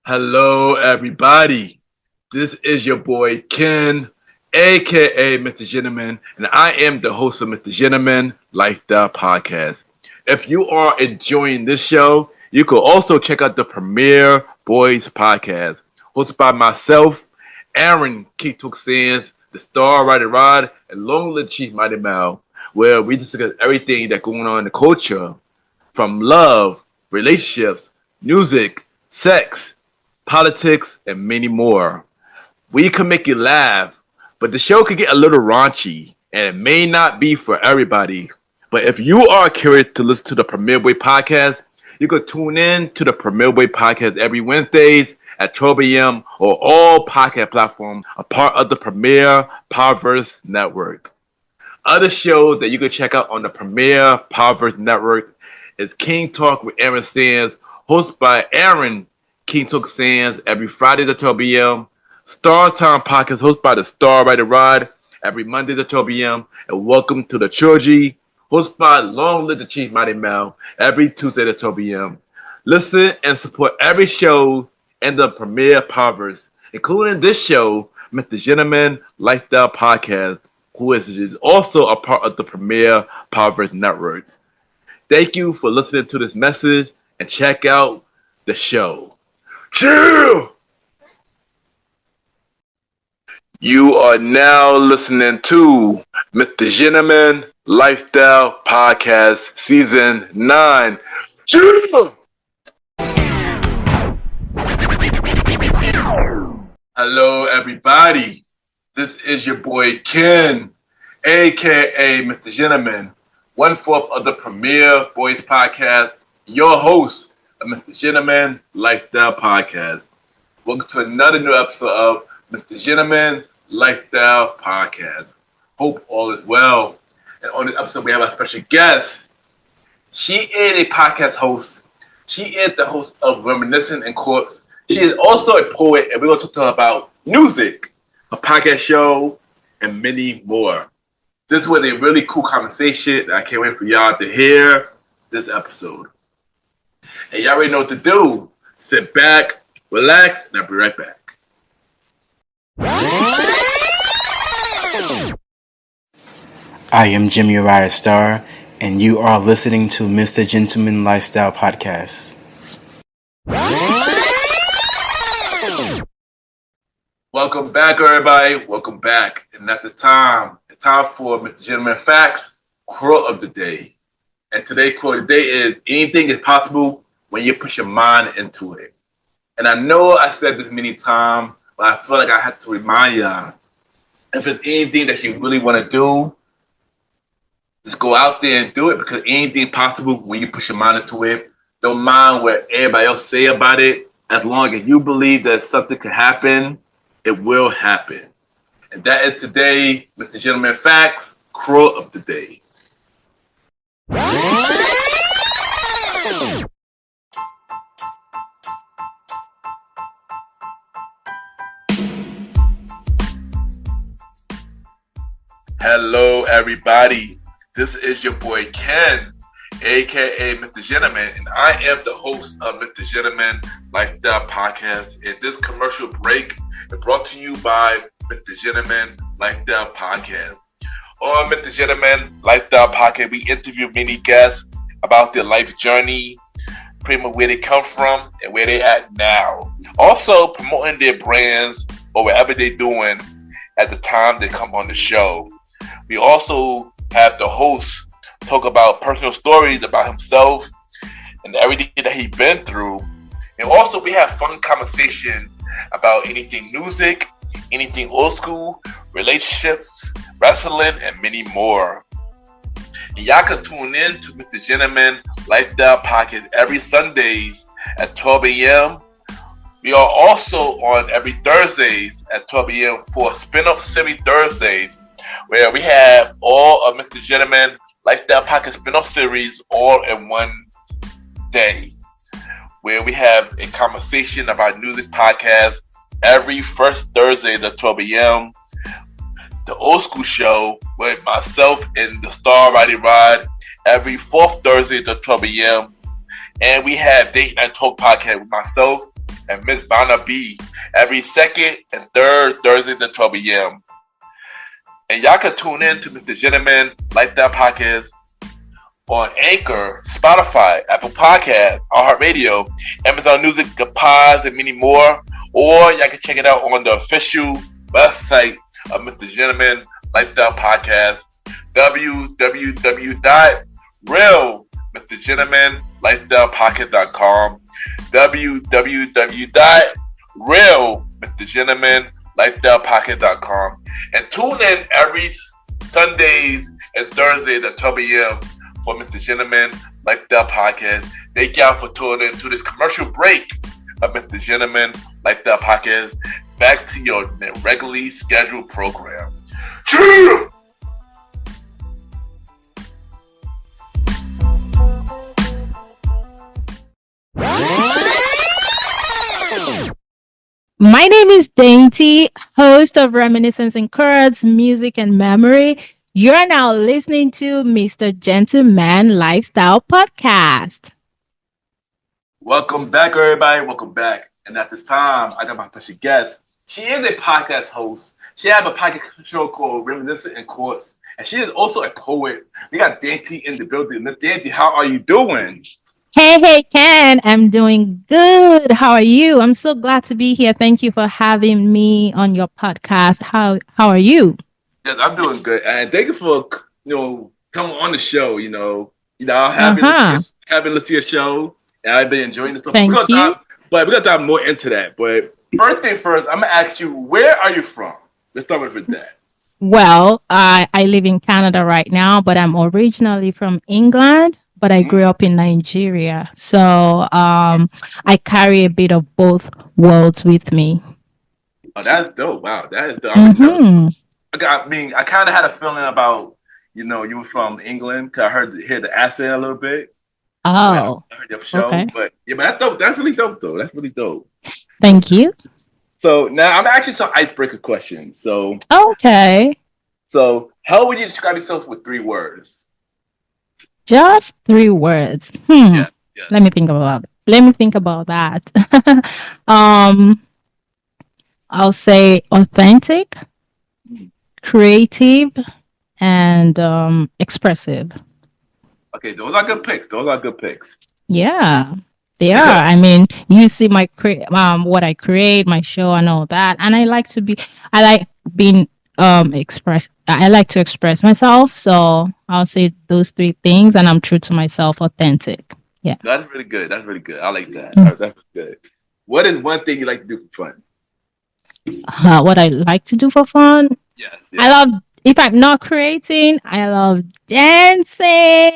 Hello, everybody. This is your boy Ken, aka Mr. Gentleman, and I am the host of Mr. Gentleman Lifestyle Podcast. If you are enjoying this show, you can also check out the Premiere Boys Podcast, hosted by myself, Aaron Keatok Sands, the Star Rider Rod, and Long Live Chief Mighty Mal, where we discuss everything that's going on in the culture, from love, relationships, music, sex, politics, and many more. We can make you laugh, but the show could get a little raunchy, and it may not be for everybody. But if you are curious to listen to the Premier Way podcast, you can tune in to the Premier Way podcast every Wednesdays at 12 a.m. or all podcast platforms, a part of the Premier Powerverse Network. Other shows that you can check out on the Premier Powerverse Network is King Talk with Aaron Sands, hosted by Aaron King Talk Sands every Friday at 12 p.m. Star Time Podcast hosted by the Star Rider Rod every Monday at 12 p.m. And Welcome to the Trilogy hosted by Long Live the Chief Mighty Mal every Tuesday at 12 p.m. Listen and support every show in the Premier Powerverse, including this show, Mr. Gentleman Lifestyle Podcast, who is also a part of the Premier Powerverse Network. Thank you for listening to this message and check out the show. Chill! You are now listening to Mr. Gentleman Lifestyle Podcast Season 9. Chill! Hello, everybody. This is your boy Ken, aka Mr. Gentleman, one fourth of the Premier Boys Podcast, your host of Mr. Gentleman Lifestyle Podcast. Welcome to another new episode of Mr. Gentleman Lifestyle Podcast. Hope all is well. And on this episode, we have a special guest. She is a podcast host. She is the host of Reminiscing and Chords. She is also a poet, and we're going to talk to her about music, a podcast show, and many more. This was a really cool conversation. I can't wait for y'all to hear this episode. And y'all already know what to do. Sit back, relax, and I'll be right back. I am Jimmy Ryan Star, and you are listening to Mr. Gentleman Lifestyle Podcast. Welcome back, everybody. Welcome back. And at the time for Mr. Gentleman Facts, quote of the day. And today's quote of the day is, anything is possible when you put your mind into it. And I know I said this many times, but I feel like I have to remind y'all, if there's anything that you really want to do, just go out there and do it, because anything possible when you put your mind into it. Don't mind what everybody else say about it. As long as you believe that something could happen, it will happen. And that is today, Mr. Gentleman Facts, quote of the day. Hello, everybody. This is your boy Ken, aka Mr. Gentleman, and I am the host of Mr. Gentleman Lifestyle Podcast. And this commercial break is brought to you by Mr. Gentleman Lifestyle Podcast. On Mr. Gentleman Lifestyle Podcast, we interview many guests about their life journey, pretty much where they come from and where they at now. Also promoting their brands or whatever they're doing at the time they come on the show. We also have the host talk about personal stories about himself and everything that he's been through. And also we have fun conversation about anything music, anything old school, relationships, wrestling, and many more. And y'all can tune in to Mr. Gentleman Lifestyle Podcast every Sundays at 12 a.m. We are also on every Thursdays at 12 a.m. for Spin-Off Series Thursdays, where we have all of Mr. Gentleman Lifestyle Podcast spin-off series all in one day, where we have a conversation about music podcast every first Thursday at 12 a.m. The Old School Show with myself and the Star Rider Rod every fourth Thursday at 12 a.m. And we have Date Night Talk Podcast with myself and Miss Vanna B every second and third Thursdays at 12 a.m. And y'all can tune in to Mr. Gentleman Lifestyle Podcast on Anchor, Spotify, Apple Podcasts, iHeartRadio, Amazon Music, the Pods, and many more. Or y'all can check it out on the official website of Mr. Gentleman Lifestyle Podcast, www.realmrgentlemanlifestylepodcast.com, www.realmrgentlemanlifestylepodcast.com, and tune in every Sundays and Thursdays at 12 a.m. for Mr. Gentleman Lifestyle Podcast. Thank y'all for tuning in to this commercial break of Mr. Gentleman Lifestyle Podcast. Back to your regularly scheduled program. Cheers! My name is Dainty, host of Reminiscence and Chords, Music and Memory. You're now listening to Mr. Gentleman Lifestyle Podcast. Welcome back, everybody. Welcome back. And at this time, I got my special guest. She is a podcast host. She has a podcast show called Reminiscing and Chords. And she is also a poet. We got Dainty in the building. Miss Dainty, how are you doing? Hey, Ken. I'm doing good. How are you? I'm so glad to be here. Thank you for having me on your podcast. How are you? Yes, I'm doing good. And thank you for, coming on the show, having listened to your show. And I've been enjoying this stuff. Thank you. We're going to dive more into that. But first thing first, I'm going to ask you, where are you from? Let's start with that. Well, I live in Canada right now, but I'm originally from England. But I grew up in Nigeria. So I carry a bit of both worlds with me. Oh, that's dope. Wow, that is dope. Mm-hmm. I kind of had a feeling about, you were from England because I hear the accent a little bit. Oh, I heard your show. okay. But that's dope. That's really dope, though. That's really dope. Thank you. So now I'm actually some icebreaker questions. So okay. So how would you describe yourself with 3 words? Just 3 words. Yeah. Let me think about that. I'll say authentic, creative, and expressive. Okay, those are good picks. Yeah, they are. I mean, you see my what I create, my show, and all that, and I like being I like to express myself, so I'll say those 3 things, and I'm true to myself, authentic. Yeah, that's really good. I like that. Mm. That's good. What is one thing you like to do for fun? What I like to do for fun? Yes. I love, if I'm not creating, I love dancing.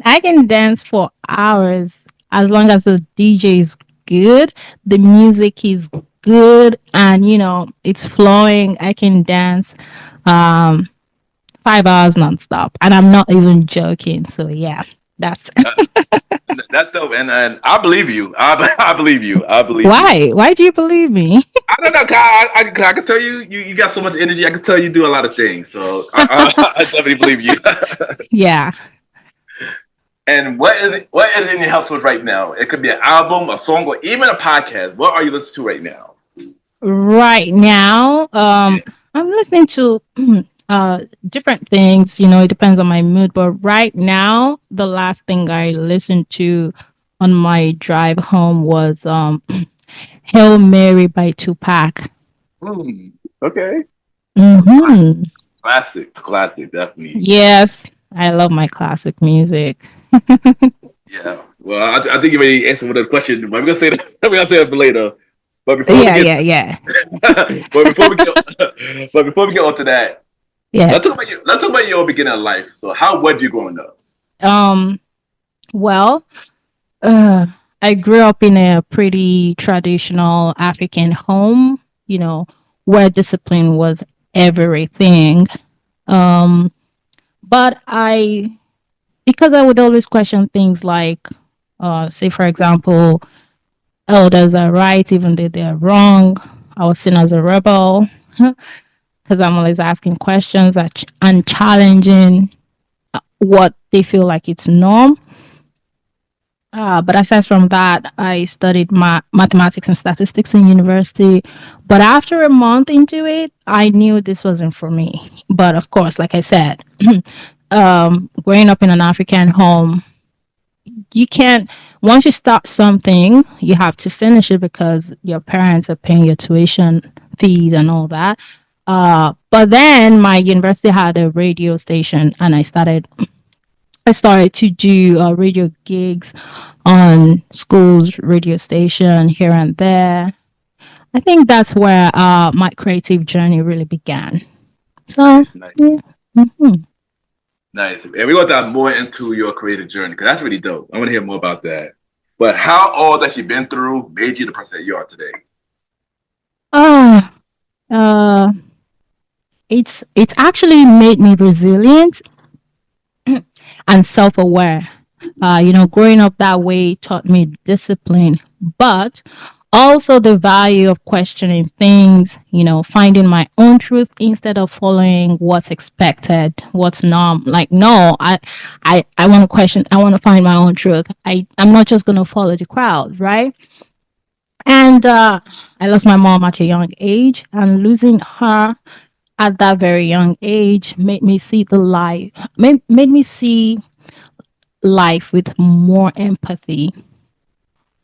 I can dance for hours as long as the DJ is good, the music is good, and it's flowing. I can dance 5 hours nonstop, and I'm not even joking. So yeah, that's that's dope, and I believe you. I believe you. Why do you believe me? I don't know. I can tell you got so much energy. I can tell you do a lot of things. So I definitely believe you. Yeah. And what is in your household right now? It could be an album, a song, or even a podcast. What are you listening to right now? Right now, I'm listening to different things. It depends on my mood. But right now, the last thing I listened to on my drive home was Hail Mary by Tupac. Okay. Mm-hmm. Classic, definitely. Yes, I love my classic music. Yeah. Well, I think you already answered one of the questions. But we're gonna say that. We're gonna say that for later. But before Yeah. but before we get on to that, yeah. Let's talk about your beginning of life. So, how were you growing up? Well, I grew up in a pretty traditional African home, where discipline was everything. But because I would always question things like, say, for example, elders are right, even though they're wrong. I was seen as a rebel because I'm always asking questions and challenging what they feel like it's norm. But aside from that, I studied mathematics and statistics in university. But after a month into it, I knew this wasn't for me. But of course, like I said, growing up in an African home, you can't, once you start something, you have to finish it because your parents are paying your tuition fees and all that. But then my university had a radio station, and I started to do radio gigs on school's radio station here and there. I think that's where my creative journey really began. So, Nice, nice, yeah. hmm nice. And we want to dive more into your creative journey because that's really dope. I want to hear more about that. But how all that you've been through made you the person that you are today? Uh, uh, it's actually made me resilient and self-aware. Growing up that way taught me discipline, but also the value of questioning things, finding my own truth instead of following what's expected, what's norm. Like, no, I want to question, I want to find my own truth. I'm not just going to follow the crowd, right? And I lost my mom at a young age, and losing her at that very young age made me see the life, made me see life with more empathy.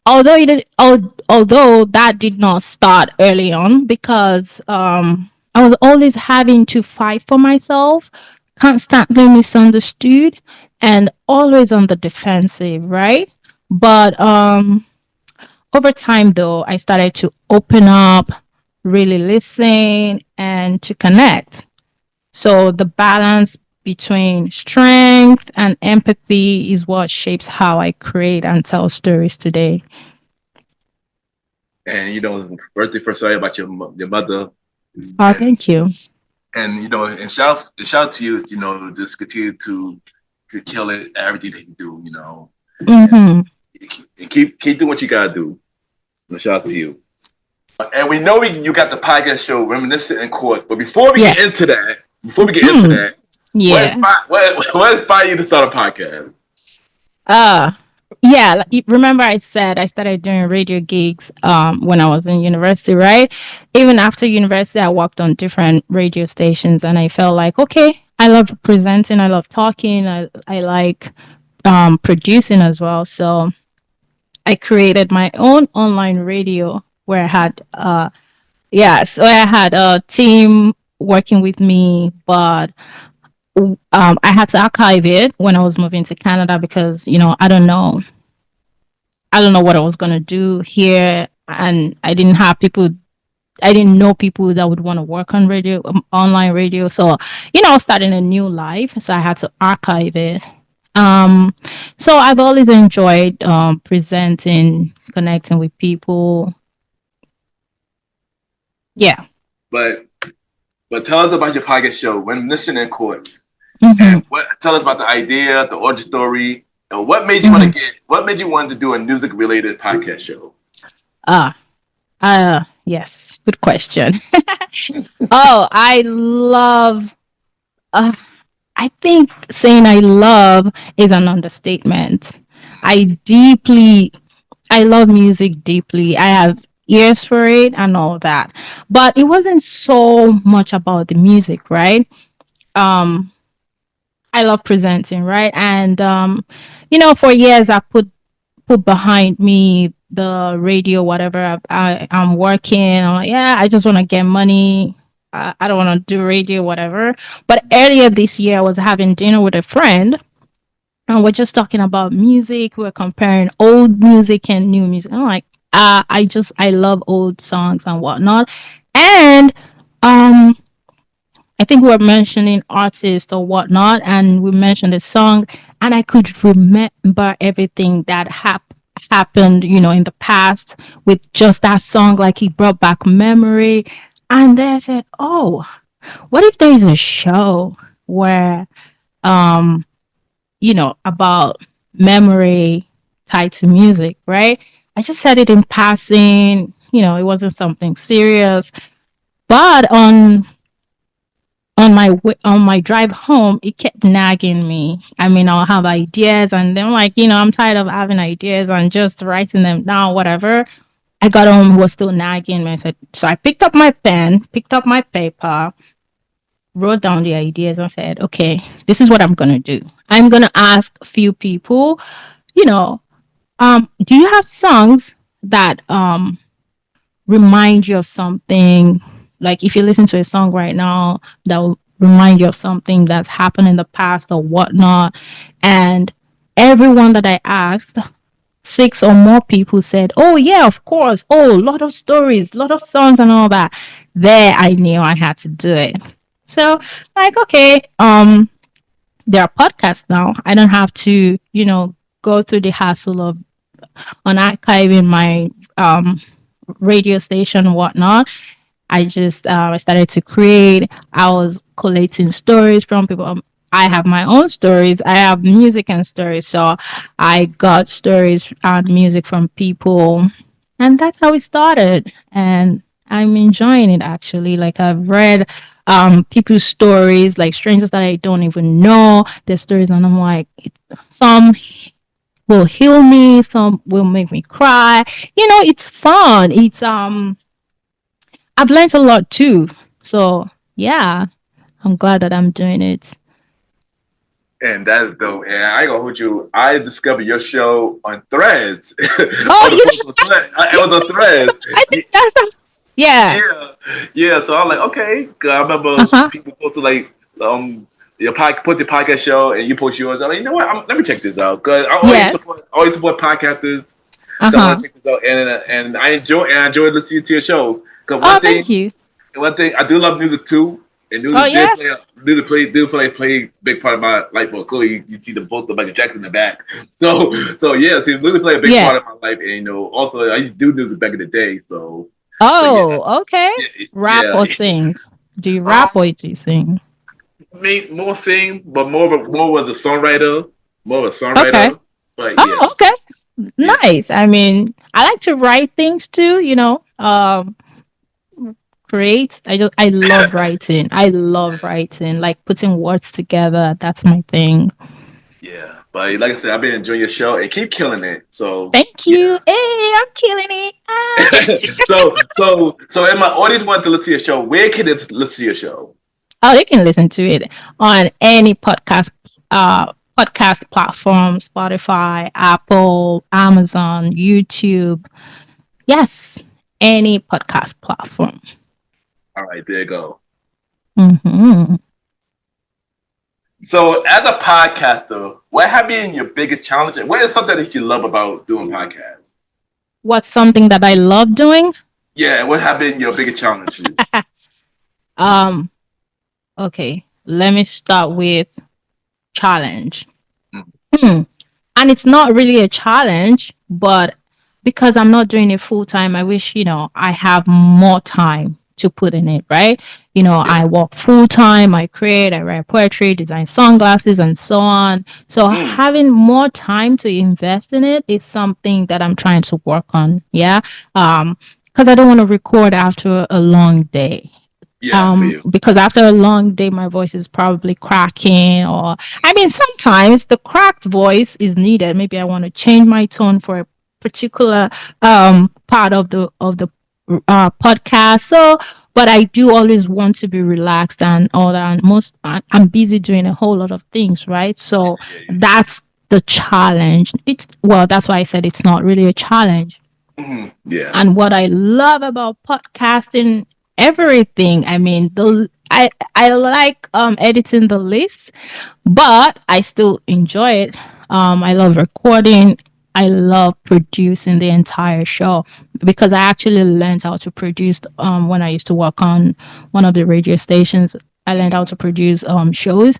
Although that did not start early on because I was always having to fight for myself, constantly misunderstood, and always on the defensive, right? But over time, though, I started to open up, really listen, and to connect. So the balance between strength and empathy is what shapes how I create and tell stories today. And birthday first, sorry about your mother, Oh, and thank you. and shout to you, just continue to kill it at everything that you do, and, Mm-hmm. and keep doing what you gotta do. Shout out to you. And we know you got the podcast show Reminiscing in Court, but Yes. before we get into Hmm. that, Yeah. what inspired you to start a podcast? Uh yeah, remember I said I started doing radio gigs when I was in university, right? Even after university I worked on different radio stations, and I felt like, okay, I love presenting, I love talking, I like producing as well. So I created my own online radio where I had so I had a team working with me, but I had to archive it when I was moving to Canada because I don't know what I was gonna do here, and I didn't know people that would want to work on radio, online radio. So starting a new life, so I had to archive it. Um, so I've always enjoyed presenting, connecting with people. Yeah. But tell us about your podcast show Reminiscing in Courts, hmm and tell us about the idea, the origin story, and what made you hmm want to do a music related podcast show. Ah, yes. Good question. Oh, I love. Uh, I think saying I love is an understatement. I deeply, I love music deeply. I have ears for it and all that. But it wasn't so much about the music, right? Um, I love presenting, right? And for years I put behind me the radio, whatever I'm working. I'm like, yeah, I just want to get money. I don't want to do radio, whatever. But earlier this year, I was having dinner with a friend, and we're just talking about music. We're comparing old music and new music. I'm like, I love old songs and whatnot. And um, I think we were mentioning artists or whatnot, and we mentioned a song, and I could remember everything that happened, in the past with just that song. Like, it brought back memory. And then I said, "Oh, what if there is a show where, um, about memory tied to music, right?" I just said it in passing. It wasn't something serious, but on my drive home, it kept nagging me. I mean, I'll have ideas, and then like, I'm tired of having ideas and just writing them down, whatever. I got home, he was still nagging me. I said, so I picked up my pen, picked up my paper, wrote down the ideas, and said, okay, this is what I'm gonna do. I'm gonna ask a few people, you know, do you have songs that remind you of something? Like if you listen to a song right now that will remind you of something that's happened in the past or whatnot. And everyone that I asked, six or more people said, oh yeah, of course. Oh, lot of stories, lot of songs and all that. There I knew I had to do it. So like, okay, there are podcasts now. I don't have to, go through the hassle of on archiving my radio station and whatnot. I started to create. I was collating stories from people. I have my own stories. I have music and stories. So I got stories and music from people, and that's how it started. And I'm enjoying it actually. Like I've read people's stories, like strangers that I don't even know, their stories, and I'm like, some will heal me, some will make me cry. It's fun. I've learned a lot too. So yeah, I'm glad that I'm doing it. And that's dope. And I ain't gonna hold you. I discovered your show on Threads. Oh, On the you social thread. It was a Threads. I think that's yeah. Yeah, yeah. So I'm like, okay. 'Cause I remember Uh-huh. people posted like put the podcast show and you post yours. I'm like, you know what? Let me check this out because Yes. I always support podcasters. So I want Uh-huh. to check this out, and I enjoy listening to your show. Because Oh, thank you. one thing I do love music too, and Oh music yeah. did play a big part of my life. Well, clearly you see the both of Michael Jackson in the back. So yeah, see, music played a big Yeah. part of my life, and also I used to do music back in the day. So yeah, Oh, okay. Rap yeah, or sing? Do you um, rap or do you sing? me more sing, but more was a songwriter, more of a Okay. songwriter. But Oh, yeah, okay. yeah. Nice. I mean, I like to write things too, create. I love writing. I love writing, like putting words together. That's my thing. Yeah, but like I said, I've been enjoying your show and keep killing it. So Thank you. yeah. Hey, I'm killing it. Ah. So if my audience want to listen to your show, where can they listen to your show? Oh, they can listen to it on any podcast platform, Spotify, Apple, Amazon, YouTube. Yes, any podcast platform. All right, there you go. Hmm. So as a podcaster, what have been your biggest challenge? And what is something that you love about doing podcasts? What's something that I love doing? Yeah, what have been your biggest challenges? Um, okay, let me start with challenge. Mm. Hmm. And it's not really a challenge, but because I'm not doing it full time, I wish, I have more time to put in it, right? Yeah. I work full time, I create, I write poetry, design sunglasses, and so on. So Mm. having more time to invest in it is something that I'm trying to work on. Yeah. Because I don't want to record after a long day, Yeah, for you. because after a long day my voice is probably cracking, or I mean sometimes the cracked voice is needed. Maybe I want to change my tone for a particular part of the podcast. So but I do always want to be relaxed and all that, and I'm busy doing a whole lot of things, right? So Yeah, yeah. that's the challenge. It's well, that's why I said it's not really a challenge. Yeah. And what I love about podcasting, everything. I mean, I like editing the list, but I still enjoy it. I love recording. I love producing the entire show because I actually learned how to produce when I used to work on one of the radio stations. I learned how to produce shows.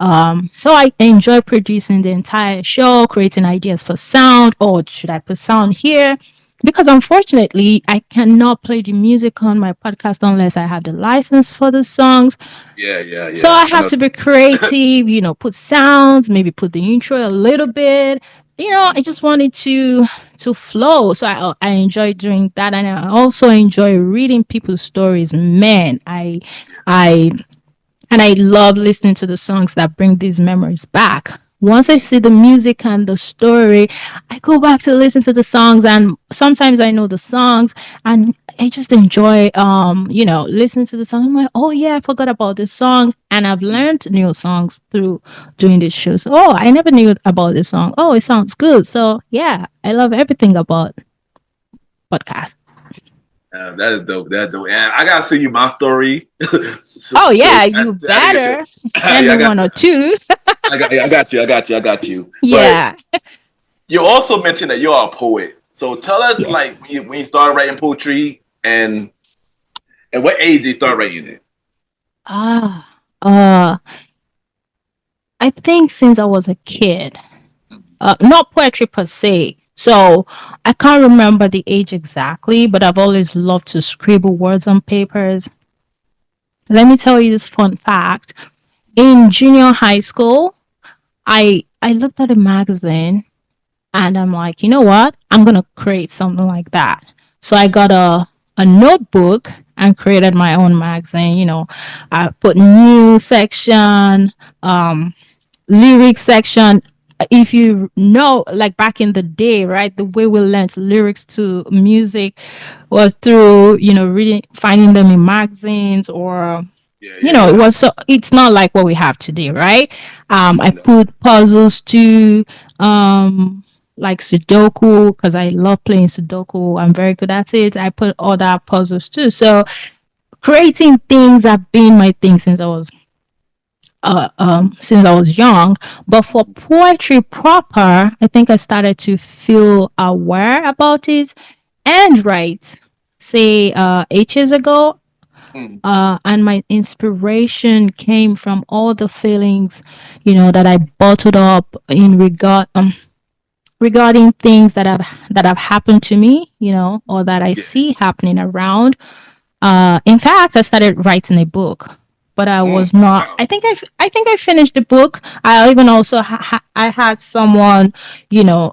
So I enjoy producing the entire show, creating ideas for sound. Or should I put sound here? Because unfortunately, I cannot play the music on my podcast unless I have the license for the songs. Yeah, yeah, So yeah. I I have know. to be creative, put sounds, maybe put the intro a little bit. I just wanted to flow. So I enjoy doing that, and I also enjoy reading people's stories. Man, I And I love listening to the songs that bring these memories back. Once I see the music and the story, I go back to listen to the songs, and sometimes I know the songs, and I just enjoy listening to the song. I'm like, oh yeah, I forgot about this song, and I've learned new songs through doing these shows. Oh, I never knew about this song. Oh, it sounds good. So yeah, I love everything about podcast. That is dope. That's dope. And I gotta send you my story. Oh So yeah, I you didn't get you. better send Yeah, me one or two. I got you. I got you. I got you. But Yeah. you also mentioned that you're a poet. So tell us, Yes. like, when you started writing poetry, and what age did you start writing it? Ah, I think since I was a kid, not poetry per se. So I can't remember the age exactly, but I've always loved to scribble words on papers. Let me tell you this fun fact. In junior high school, I looked at a magazine and I'm like, you know what? I'm gonna create something like that. So I got a notebook and created my own magazine. I put news section, um, lyric section. If you know, like back in the day, right, the way we learned lyrics to music was through, reading, finding them in magazines, or Yeah, yeah, it yeah. was, so it's not like what we have today, right? I No. put puzzles too, like Sudoku, because I love playing Sudoku. I'm very good at it. I put other puzzles too. So creating things have been my thing since I was young. But for poetry proper, I think I started to feel aware about it and write, say, 8 years ago. Mm, And my inspiration came from all the feelings, that I bottled up in regarding things that have happened to me, or that I yeah. see happening around. In fact, I started writing a book, but I was not. Wow. I think I finished the book. I even also I had someone, you know,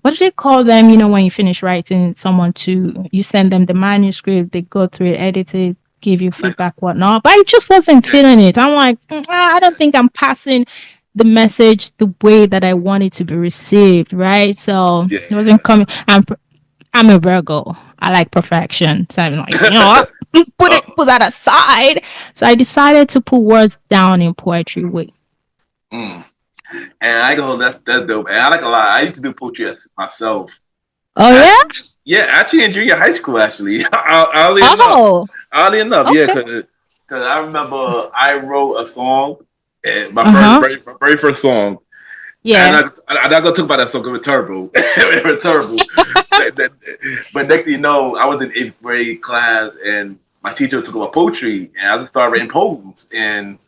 what do they call them? When you finish writing, someone to you send them the manuscript, they go through it, edit it, give you Like, feedback, whatnot. But I just wasn't yeah, feeling it. I'm like, I don't think I'm passing the message the way that I want it to be received, right? So it wasn't coming. I'm a Virgo. I like perfection. So I'm like, what? Put uh, it, put that aside. So I decided to put words down in poetry way. mm. And I go, that's dope. And I like a lot. I used to do poetry myself. Oh yeah. Actually, yeah, actually in junior high school, actually. Oh, Oddly enough, yeah, okay. because I remember I wrote a song, Uh huh. my very first song. And Yeah. I'm not gonna talk about that song. It was terrible. It was terrible. But next thing you know, I was in eighth grade class, and my teacher took about poetry, and I just started writing poems. And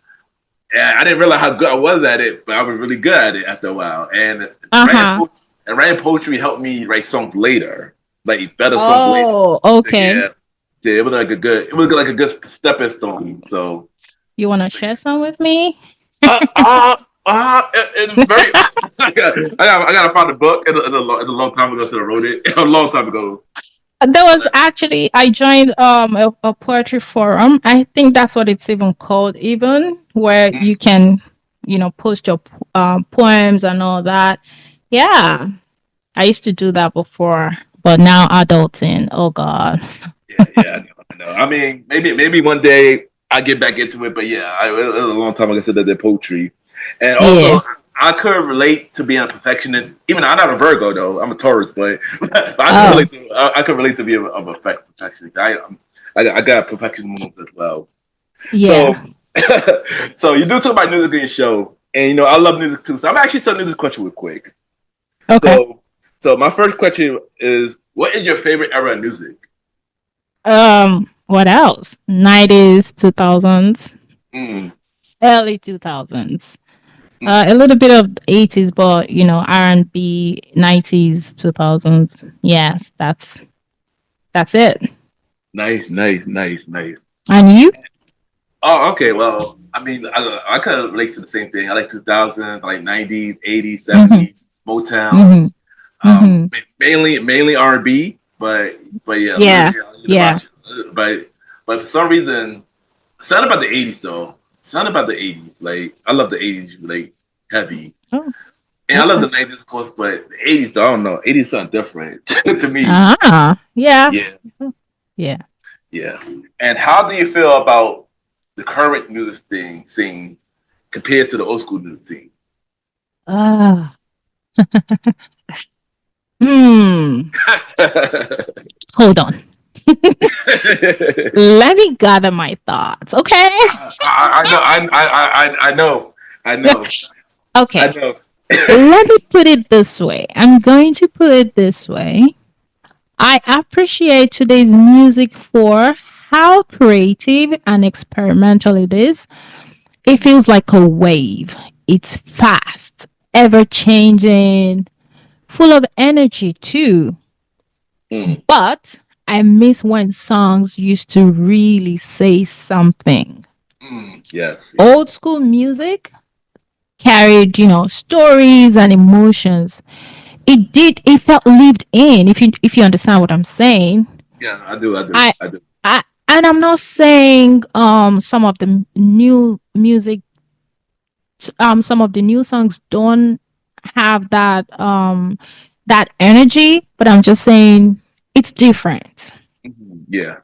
I didn't realize how good I was at it, but I was really good at it after a while. And Uh huh. writing poetry helped me write songs later, like better songs later. Oh, So, okay. yeah, yeah, it was like a good stepping stone. So You want to share some with me? it's very. I gotta find the book. It's a long time ago since I wrote it. A long time ago. There was But actually I joined a poetry forum. I think that's what it's even called, even where mm, you can, post your poems and all that. Yeah, I used to do that before, but now adulting. Oh God. yeah, yeah, I know. I mean, maybe one day I get back into it. But yeah, it was a long time ago since I did poetry, and Yeah. also I could relate to being a perfectionist. Even though I'm not a Virgo though, I'm a Taurus, but, but I could Oh, relate to I could relate to being of a perfectionist. I got perfectionism as well. yeah. So, so you do talk about music in your show, and I love music too. So I'm actually telling you this question real quick. Okay. So, so my first question is, what is your favorite era of music? What else? 90s, 2000s, Mm, early 2000s. mm, A little bit of 80s, but R&B, 90s, 2000s. Yes, that's it. nice, nice, nice, nice. And you? Oh, okay. Well, I mean, I kind of relate to the same thing. I like 2000s, I like 90s, 80s, Mhm. 70s, Motown. Mhm. Mhm. Mainly R&B, but yeah, a little Yeah. bit of Yeah. rock. But but for some reason, Something about the '80s though. Something about the '80s. Like I love the '80s, like heavy, Oh, and I love okay. the '90s, of course. But the '80s, though, I don't know. '80s something different to me. Ah, yeah, Yeah, yeah. yeah. And how do you feel about the current music scene compared to the old school music scene? Ah, hmm. Hold on. Let me gather my thoughts. Okay. I know, I know, I know, I Okay. know. Let me put it this way. I'm going to put it this way. I appreciate today's music for how creative and experimental it is. It feels like a wave. It's fast, ever changing, full of energy too. Mm, But I miss when songs used to really say something. yes, Old yes, school music carried, stories and emotions. It felt lived in, if you understand what I'm saying. yeah. I do, I do, I I do. I and I'm not saying some of the new music, some of the new songs don't have that energy, but I'm just saying it's different. Yeah,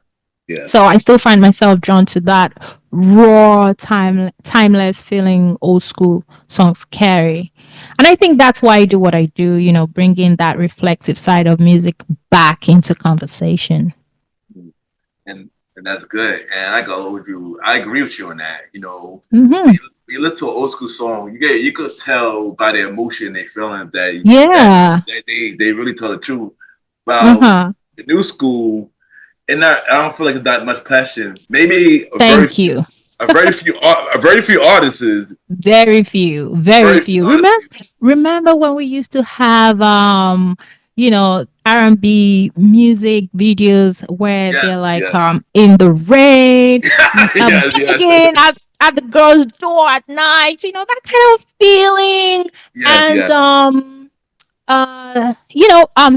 So yes. I still find myself drawn to that raw, timeless feeling old school songs carry. And I think that's why I do what I do, bringing that reflective side of music back into conversation. And that's good. And I go with you. I agree with you on that. You know, Hmm. when you listen to an old school song, you could tell by the emotion they feeling Yeah. that they really tell the truth. While Uh-huh. the new school, and I don't feel like it's that much passion. Maybe Thank you. a very few artists, Very few, very very few few. artists. Remember when we used to have R&B music videos where Yes, they're like yes, in the rain, yes, yes, begging at the girl's door at night, that kind of feeling. yes, And yes,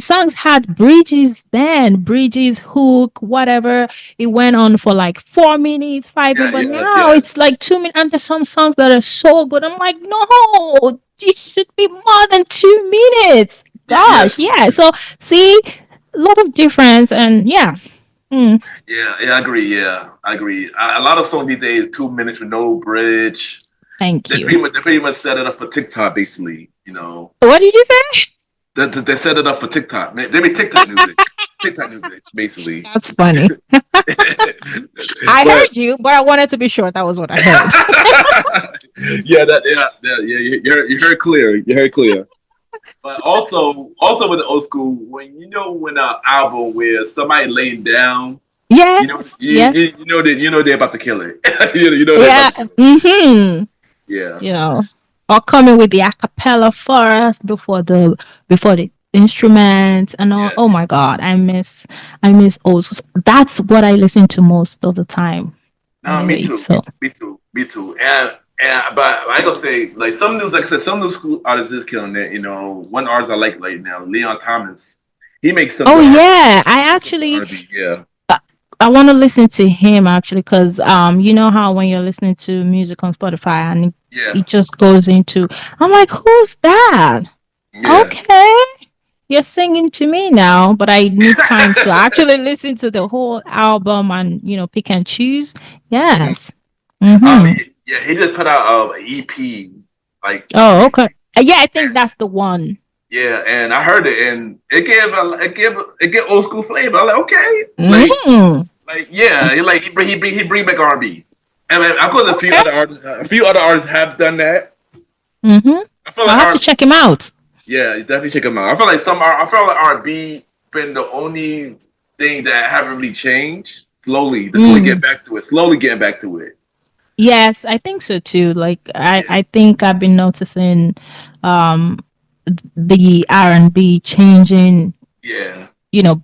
songs had bridges then, bridges, hook, whatever. It went on for like 4 minutes, 5 minutes, yeah, but yes, now yes, it's like 2 minutes. And there's some songs that are so good. I'm like, no, it should be more than 2 minutes. yes. Gosh, yeah. So see, a lot of difference, and yeah. Mm, Yeah, I agree. Yeah, I agree. A lot of songs these days, 2 minutes with no bridge. thank you. They pretty much set it up for TikTok, basically. You know, What did you say? they set it up for TikTok. They make TikTok music, TikTok music, basically. That's funny. I But heard you, but I wanted to be sure that was what I heard. you heard clear, you heard clear. But also with the old school, when an album where somebody laying down, Yes, yes. you know they're about to kill it. You know they're about Yeah. to kill it. Mm-hmm. Yeah. you know, or coming with the acapella first before the instruments and all. Yeah, Oh my God, I miss old. That's what I listen to most of the time. no, me Anyway, too. so Me too. And but I gotta say, like some news, like I said, some new school artists is killing it. You know, one artist I like right now, Leon Thomas. He makes some oh good R. yeah, He makes some good R&B. Yeah, I want to listen to him actually because you know how when you're listening to music on Spotify and it yeah, just goes into, I'm like, who's that? yeah. Okay. You're singing to me now, but I need time to actually listen to the whole album and pick and choose. Mhm. Yes. Mm-hmm. Yeah. He just put out an EP like Oh, okay. recently. Yeah, I think that's the one. Yeah, and I heard it, and it gave old school flavor. I'm like, okay, Mm-hmm. yeah, he bring back R&B. And of course, Okay. a few other artists have done that. Mm-hmm. I feel I'll like have to R&B. check him out. Yeah, you definitely check them out. I feel like R&B been the only thing that haven't really changed. Slowly, they're slowly getting Mm. back to it. Slowly getting back to it. Yes, I think so too. Like I, Yeah, I think I've been noticing um the R&B changing, yeah,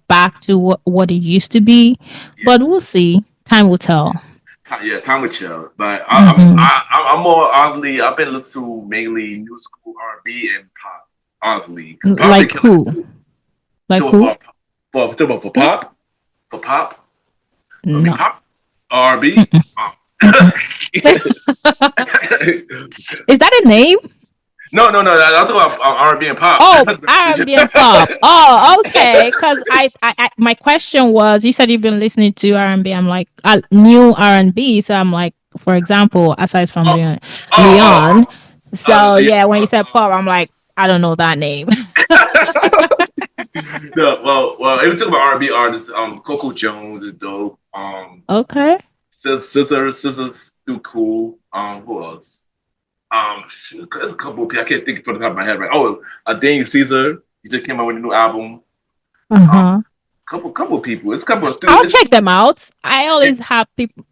back to what it used to be. yeah. But we'll see. Time will tell. Yeah, time will chill. But Mm-hmm. I'm more honestly. I've been listening to mainly new school R&B and pop. Honestly, pop been Like killing it who? too. Like To who? for Hmm? pop, for pop. I mean No. pop R&B. Mm-mm. Mhm. Is that a name? No, no, no. I'm talking about R&B and pop. Oh, R&B and pop. Oh, okay. Because my question was, you said you've been listening to R&B. I'm like, new R&B. So I'm like, for example, aside from Oh, Leon. oh, So yeah. yeah, when you said pop, I'm like, I don't know that name. No, well, if we talk about R&B artists, Coco Jones is dope. Okay. Scissor's too cool. Who else? Shoot, there's a couple of people I can't think from the top of my head right. Oh, Daniel Caesar. He just came out with a new album. Um, Uh-huh. couple of people. It's a couple of I'll it's, check them out. I it, always have people.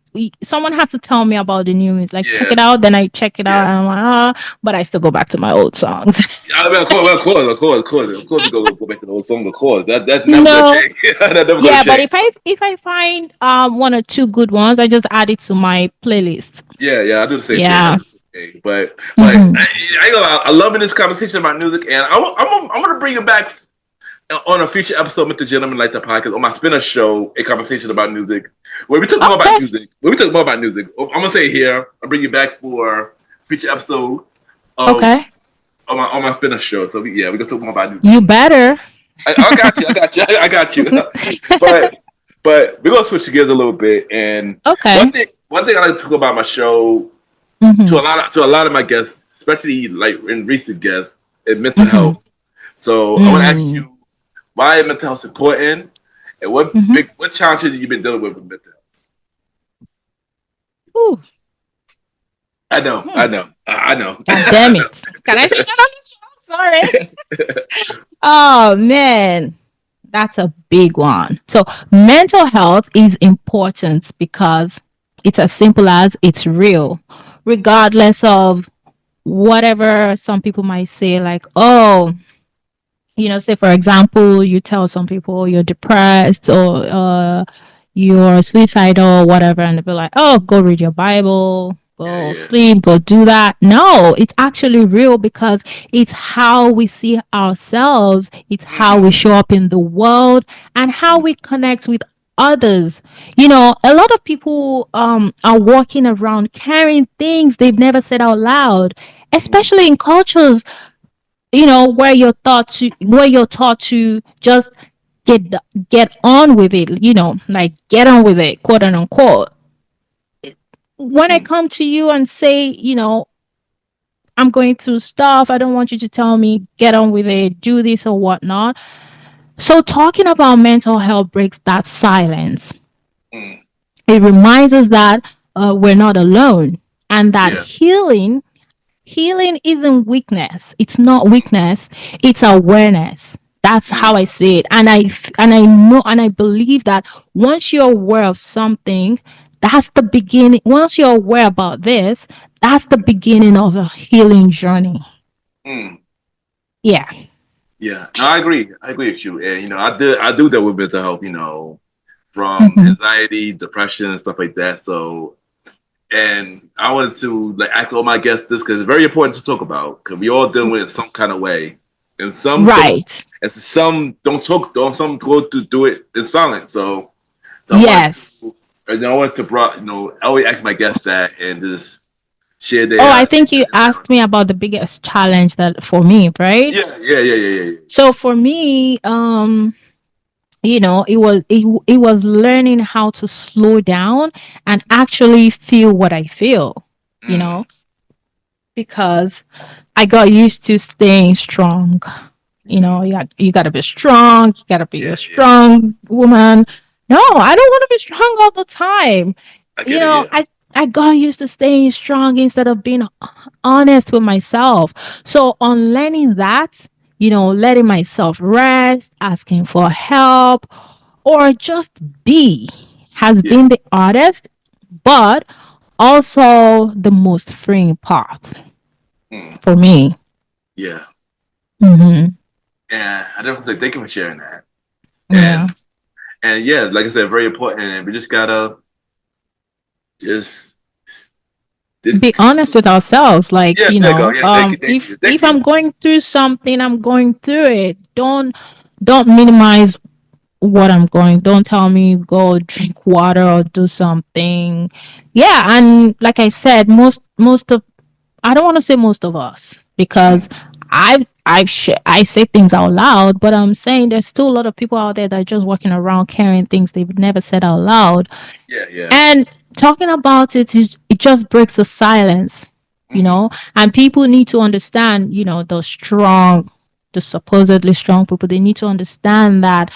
Someone has to tell me about the new music. Like, check yeah, it out. Then I check it out, yeah. and I'm like, but I still go back to my old songs. I mean, of course, we go back to those songs. Of course, that's never gonna No, change. That's never gonna yeah, but change. if I find one or two good ones, I just add it to my playlist. Yeah, yeah, I do the same thing. I Yeah. do the same thing. But Hmm. I know I'm loving this conversation about music, and I'm gonna bring it back on a future episode with the Gentleman Like the Podcast on my spinner show, a conversation about music, where we talk more about Okay. music. Where we talk more about music. I'm gonna say it here. I'll bring you back for future episode of Okay. on my spinner show. So yeah, we gonna talk more about music. You better. I got you. I got you. I got you. but we're gonna switch gears a little bit. And Okay. one thing I like to talk about my show Hmm. to a lot of my guests, especially like in recent guests, is mental Hmm. health. So I want to ask Mm. you why is mental health important, and Hmm. what challenges have you been dealing with mental health? Ooh. I Hmm. know, I know, God I damn know. it. Can I say that on the show? Sorry. Oh man, that's a big one. So mental health is important because it's as simple as it's real, regardless of whatever some people might say, like, oh, say for example, you tell some people you're depressed or you're suicidal or whatever, and they'll be like, oh, go read your Bible, Yeah, go yeah. sleep, go do that. No, it's actually real because it's how we see ourselves, it's how Mm-hmm. we show up in the world, and how we connect with others. A lot of people are walking around carrying things they've never said out loud, Mm-hmm. especially in cultures where you're taught to just get on with it, like get on with it, quote unquote. When I Mm-hmm. come to you and say, I'm going through stuff, I don't want you to tell me get on with it, do this or whatnot. So talking about mental health breaks that silence. Mm-hmm. It reminds us that we're not alone, and that Yeah. healing isn't weakness. It's not weakness. It's awareness. That's how I Mm-hmm. see it. And I know and I believe that once you're aware of something, that's the beginning. Once you're aware about this, that's the beginning of a healing journey. Mm-hmm. Yeah. Yeah. No, I agree. I agree with you. And I do that with mental health. From Hmm. anxiety, depression, and stuff like that. So, and I wanted to like ask all my guests this because it's very important to talk about because we all dealing with it in some kind of way, and some don't, Right. and some don't talk, don't some go to do it in silence. So I wanted Yes. to, and then I wanted to brought, I always ask my guests that and just share Oh, I their think you their asked me about the biggest challenge that for me, right? yeah, yeah, yeah, yeah, yeah, So for me, it was learning how to slow down and actually feel what I feel, you yeah. know, because I got used to staying strong. Mm-hmm. You got to be strong, you got to be Yeah, a yeah, strong woman. No, I don't want to be strong all the time. I you get it. know Yeah. i I got used to staying strong instead of being honest with myself. So on learning that, letting myself rest, asking for help, or just be has Yeah. been the hardest, but also the most freeing part Mm. for me. Yeah. Hmm. And I definitely say thank you for sharing that. Yeah. And yeah, like I said, very important. And we just gotta just Be it, honest with ourselves. Like, yeah, there you go. Yeah, thank you, if thank I'm you. going through something, I'm going through it. Don't minimize what I'm going. Don't tell me go drink water or do something. Yeah, and like I said, most of, I don't want to say most of us, because Mm. I say things out loud, but I'm saying there's still a lot of people out there that are just walking around carrying things they've never said out loud. Yeah, yeah. And talking about it is, it just breaks the silence, you Hmm. know. And people need to understand, the supposedly strong people, they need to understand that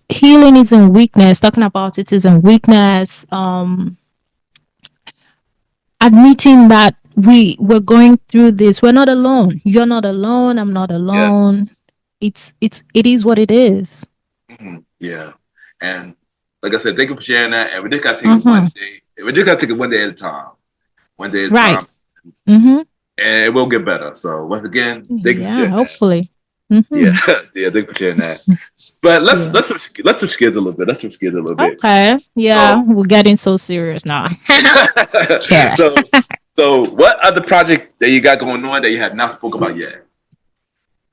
healing isn't weakness. Talking about it isn't weakness. Admitting that we're going through this, we're not alone. You're not alone. I'm not Yeah. alone. It is what it is. Hmm. Yeah. And like I said, thank you for sharing that. And we just gotta take it one Mm-hmm. day. We just gotta take it one day at a time. One day at a Right. time, Mm-hmm. and it will get better. So once again, thank you for Yeah, sharing that. hopefully. Yeah, Mm-hmm. yeah, thank you for sharing that. But Yeah. let's switch gears a little bit. Let's switch gears a little bit. Okay. Yeah, So we're getting so serious now. Okay. so what other project that you got going on that you have not spoke about yet?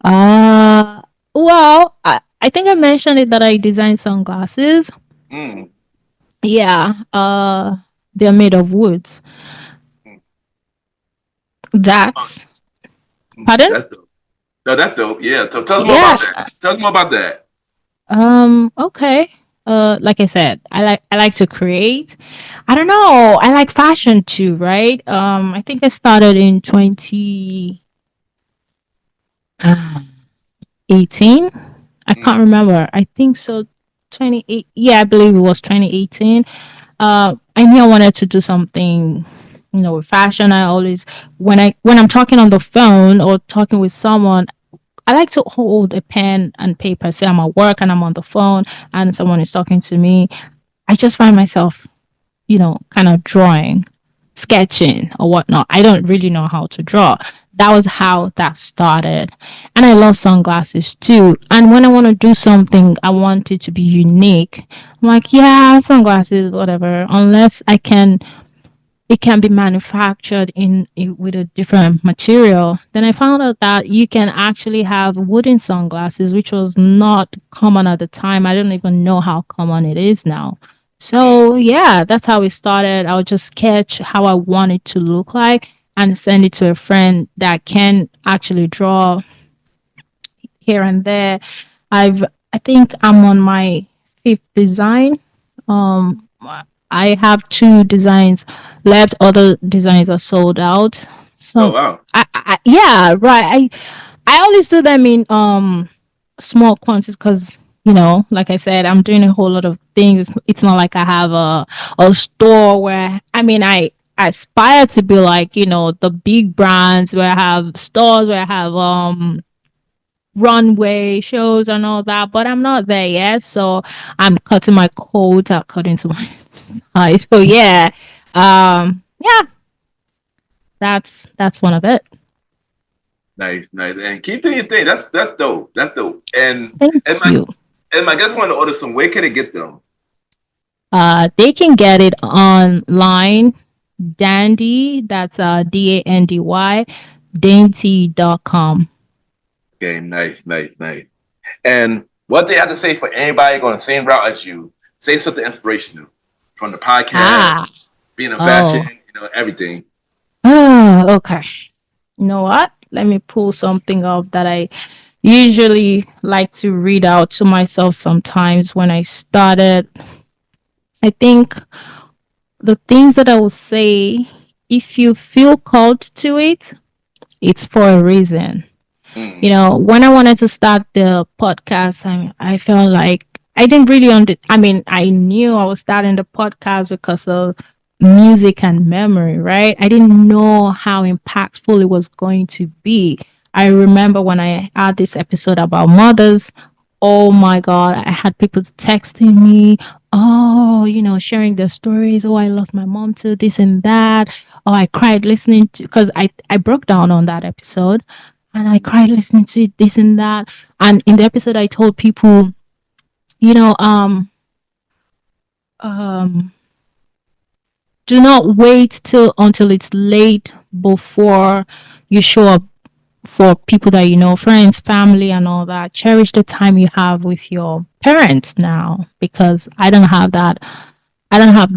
Uh, well, I think I mentioned it that I designed sunglasses. Mm, Yeah. They're made of woods. mm, That's Pardon? that's dope. No, that's dope. Yeah. So tell us more Yeah. about that. Tell us more about that. Okay. Like I said, I like to create. I don't know. I like fashion too, right? I think I started in 2018. I can't Mm, remember. I think so. 28. Yeah, I believe it was 2018. I knew I wanted to do something, with fashion. I always, when I'm talking on the phone or talking with someone, I like to hold a pen and paper. Say I'm at work and I'm on the phone and someone is talking to me. I just find myself, kind of drawing, sketching or whatnot. I don't really know how to draw. That was how that started. And I love sunglasses too. And when I want to do something, I want it to be unique. I'm like, yeah, sunglasses, whatever. Unless it can be manufactured with a different material. Then I found out that you can actually have wooden sunglasses, which was not common at the time. I don't even know how common it is now. mm, So yeah, that's how it started. I would just sketch how I want it to look like and send it to a friend that can actually draw here and there. I think I'm on my fifth design. Um, I have two designs left. Other designs are sold out. oh So, wow. yeah, right. I always do them in small quantities because, like I said, I'm doing a whole lot of things. It's not like I have a store where, I mean, I aspire to be like, the big brands where I have stores where I have runway shows and all that, but I'm not there yet. So I'm cutting my coat according to my size. So yeah, yeah, that's one of it. Nice, nice. And keep doing your thing. That's dope. That's dope. Thank And my you. and my guys want to order some. Where can they get them? They can get it online. Dandy, that's Dandy, dainty.com. Okay, nice, nice, nice. And what they have to say for anybody going the same route as you, say something inspirational from the podcast, Ah, being in fashion, oh, everything. oh, okay. You know what? Let me pull something up that I usually like to read out to myself sometimes when I started. I think the things that I will say, if you feel called to it, it's for a reason. Mm, When I wanted to start the podcast, I felt like I didn't really I mean, I knew I was starting the podcast because of music and memory, right? I didn't know how impactful it was going to be. I remember when I had this episode about mothers. Oh my God, I had people texting me, oh, sharing their stories. Oh, I lost my mom to this and that. Oh, I cried listening to, because I broke down on that episode and I cried listening to this and that. And in the episode, I told people, you know, um, um, do not wait till until it's late before you show up for people that friends, family, and all that. Cherish the time you have with your parents now, because I don't have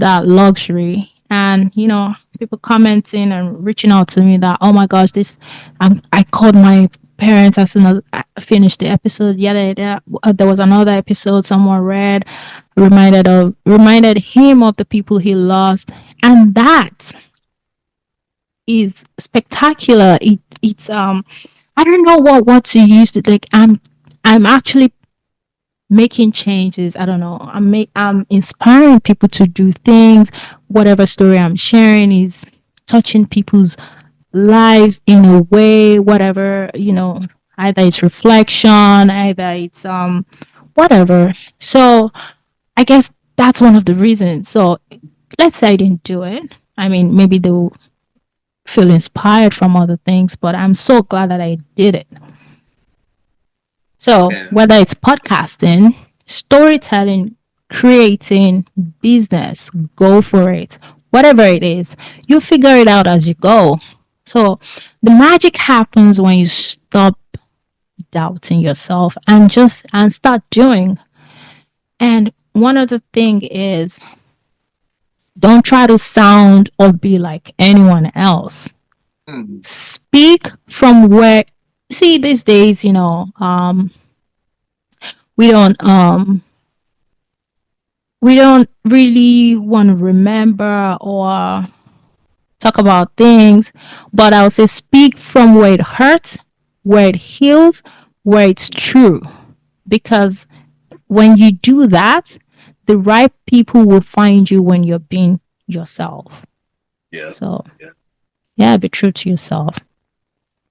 that luxury. and people commenting and reaching out to me that, oh my gosh, this I called my parents as soon as I finished the episode. Yada yada. There was another episode someone read, reminded him of the people he lost, and that is spectacular. It's I don't know what to use to like. I'm actually making changes. I don't know. I'm inspiring people to do things. Whatever story I'm sharing is touching people's lives in a way. Whatever either it's reflection, either it's whatever. So I guess that's one of the reasons. So let's say I didn't do it. I mean, maybe they'll feel inspired from other things, but I'm so glad that I did it. So, And whether it's podcasting, storytelling, creating, business, go for it. Whatever it is, you figure it out as you go. So, the magic happens when you stop doubting yourself and start doing. And one other thing is, don't try to sound or be like anyone else. mm, Speak from where, see, these days, we don't um we don't really want to remember or talk about things, but I would say speak from where it hurts, where it heals, where it's true. Because when you do that, the right people will find you when you're being yourself. yeah, So, yeah, yeah, be true to yourself.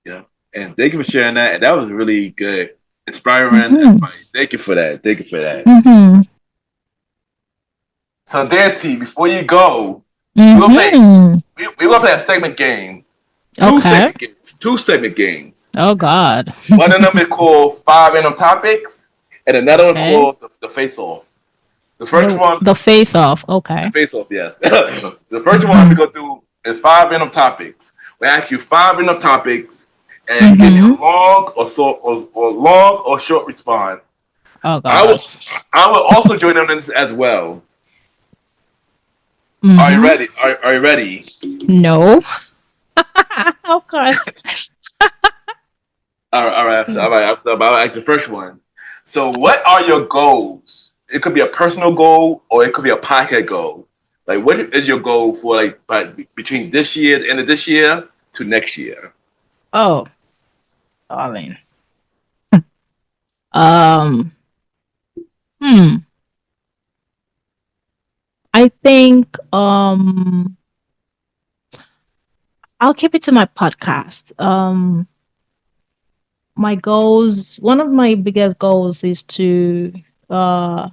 yeah. And thank you for sharing that. And that was really good, inspiring and Mm-hmm. funny. Thank you for that. Thank you for that. Mm-hmm. So, Dainty, before you go, we're gonna play. Mm-hmm. We're gonna play a segment game. Two Okay. segment games. Two segment games. Oh, God. One of them is called Five Random Topics, and another one Okay. called the Face Off. The first one, The face off. the Okay. Face Off, yes. The first one we Mm-hmm. go through is five random topics. We ask you five random topics, and you give me a Mm-hmm. long or long or short response. Oh I will God. I will also join in this as well. Are you Mm-hmm. ready? Are you ready? No. Of course. All right. About like the first one. So, what are your goals? It could be a personal goal or it could be a pocket goal. Like, what is your goal for between this year, the end of this year, to next year? Oh, darling. Um. Hmm. I think I'll keep it to my podcast. My goals. One of my biggest goals is to uh.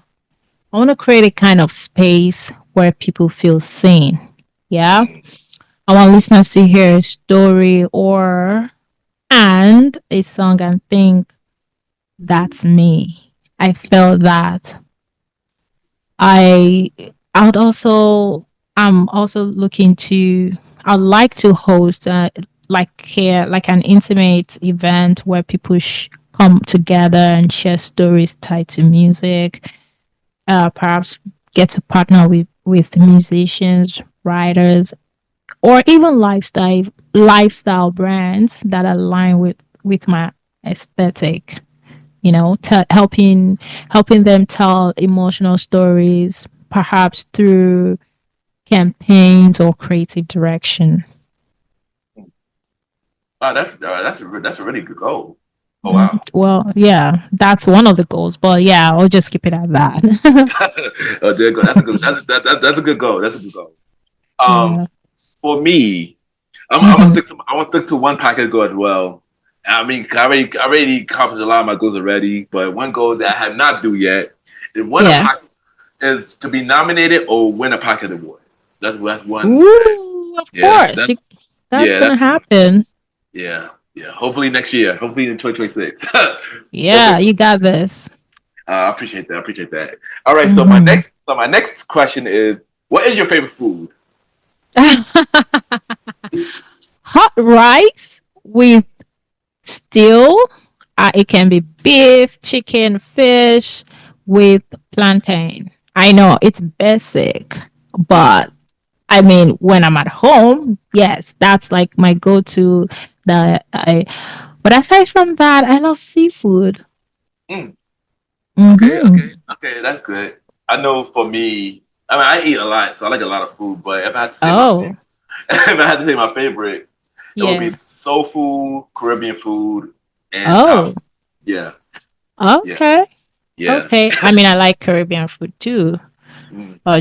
I want to create a kind of space where people feel seen. Yeah. Mm, I want listeners to hear a story or and a song and think that's me. I felt that. I I would also I'm also looking to I'd like to host like an intimate event where people come together and share stories tied to music. Perhaps get to partner with musicians, writers, or even lifestyle brands that align with my aesthetic. Helping them tell emotional stories, perhaps through campaigns or creative direction. mm. Oh, that's a really good goal. Oh Mhm. wow. Well, yeah, that's one of the goals, but yeah, I'll just keep it at that. Oh, there you go. That's a good. That's a good goal. That's a good goal. Um, Yeah. for me, I'm gonna Hmm. stick to one pocket goal as well. I mean, I already accomplished a lot of my goals already, but one goal that I have not do yet is win a Yeah. pocket is to be nominated or win a pocket award. That's one. Ooh, of Yeah, course. That's gonna that's one. happen. Yeah. Hopefully next year. Hopefully in 2026. Yeah, Hopefully. you got this. I appreciate that. I appreciate that. All right. Hmm. So my next question is, what is your favorite food? Hot rice with stew. It can be beef, chicken, fish with plantain. I know it's basic, Mm, but I mean, when I'm at home, yes, that's like my go-to. That I, but aside from that, I love seafood. Mm, okay, Mm-hmm. okay, okay. That's good. I know for me, I mean, I eat a lot, so I like a lot of food. But if I had to say my Oh, favorite, if I had to say my favorite, it would be yeah. soul food, Caribbean food, and Thai Oh, food. Yeah, yeah, okay. yeah. Okay. I mean, I like Caribbean food too.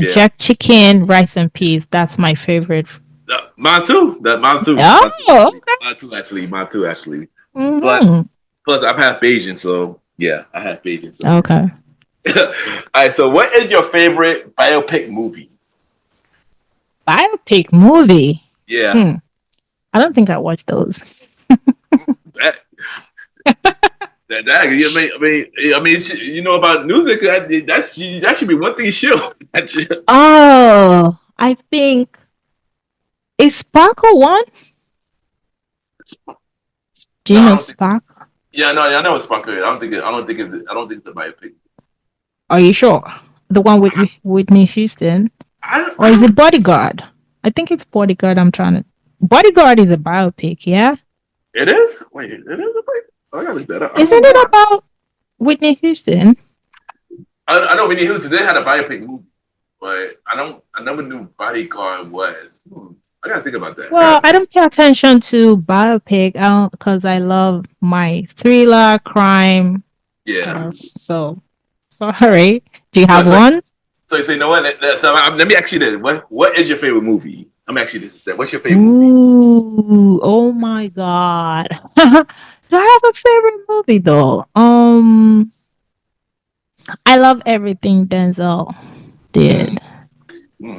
Yeah. Jerk chicken, rice and peas. That's my favorite. Mine too. That mine too. Oh, Mine too actually. okay. Mine too actually. Mine too actually. But Mm-hmm. plus I'm half Asian, so yeah, I have Asian, so yeah. Okay. All right. So, what is your favorite biopic movie? Biopic movie. Yeah. Hmm. I don't think I watched those. That, that you know about music. That should be one thing you should. Oh, I think is Sparkle one? Do No, you I know don't think. Sparkle? Yeah, I know it's Sparkle. I don't think it's a biopic. Are you sure? The one with Whitney Houston, or I is don't. it Bodyguard? I think it's Bodyguard. I'm trying to. Bodyguard is a biopic, yeah. It is. Wait, it is a biopic. I gotta look that up. I Isn't don't know. it about Whitney Houston? I know Whitney Houston did had a biopic movie, but I don't. I never knew Bodyguard was. I gotta think about that. I Well, gotta, I don't pay attention to biopic because I love my thriller, crime yeah. stuff. So sorry. Do you So, have so, one? so you know what? Let me ask you this: what is your favorite movie? I'm actually this. What's your favorite movie? Ooh, oh my God. Do I have a favorite movie though? I love everything Denzel Mm, did.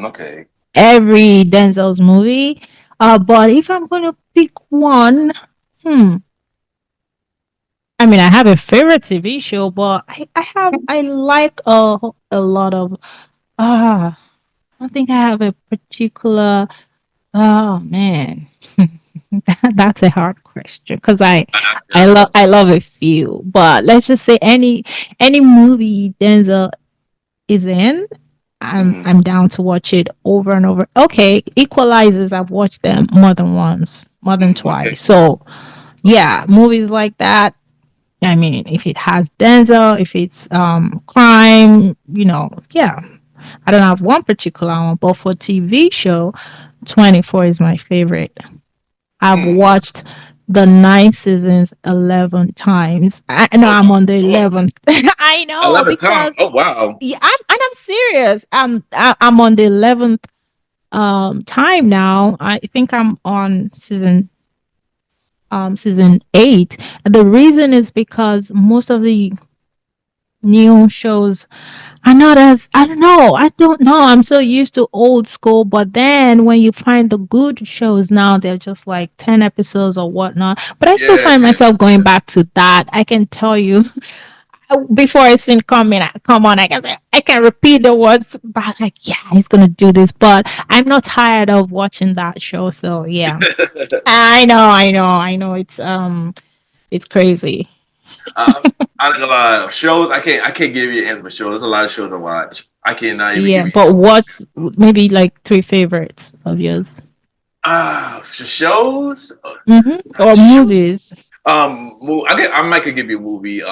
okay. Every Denzel's movie. But if I'm gonna pick one, hmm. I mean, I have a favorite TV show, but I like a lot of I don't think I have a particular. Oh man, that's a hard question because I know. I love a few, but let's just say any movie Denzel is in, Mm, I'm down to watch it over and over. Okay, Equalizers, I've watched them more than once, more than okay. twice. So Okay. yeah, movies like that. I mean, if it has Denzel, if it's crime, yeah. I don't have one particular one, but for TV show, 24 is my favorite. I've Mm, watched the 9 seasons 11 times. I know oh, I'm on the oh, 11th. I know 11 times. because Oh wow. yeah, I'm serious. I'm on the 11th time now. I think I'm on season 8. The reason is because most of the new shows are not as I don't know. I'm so used to old school, but then when you find the good shows now, they're just like 10 episodes or whatnot. But I still Yeah, find yeah. myself going back to that. I can tell you before I seen come on, I can repeat the words back like, yeah, he's gonna do this, but I'm not tired of watching that show. So yeah. I know. It's crazy. I'm not gonna lie. Shows. I can't give you an answer for shows. There's a lot of shows to watch. I cannot even Yeah, give you but an answer. what's maybe like three favorites of yours? Shows. Or Shows. movies? I might could give you a movie.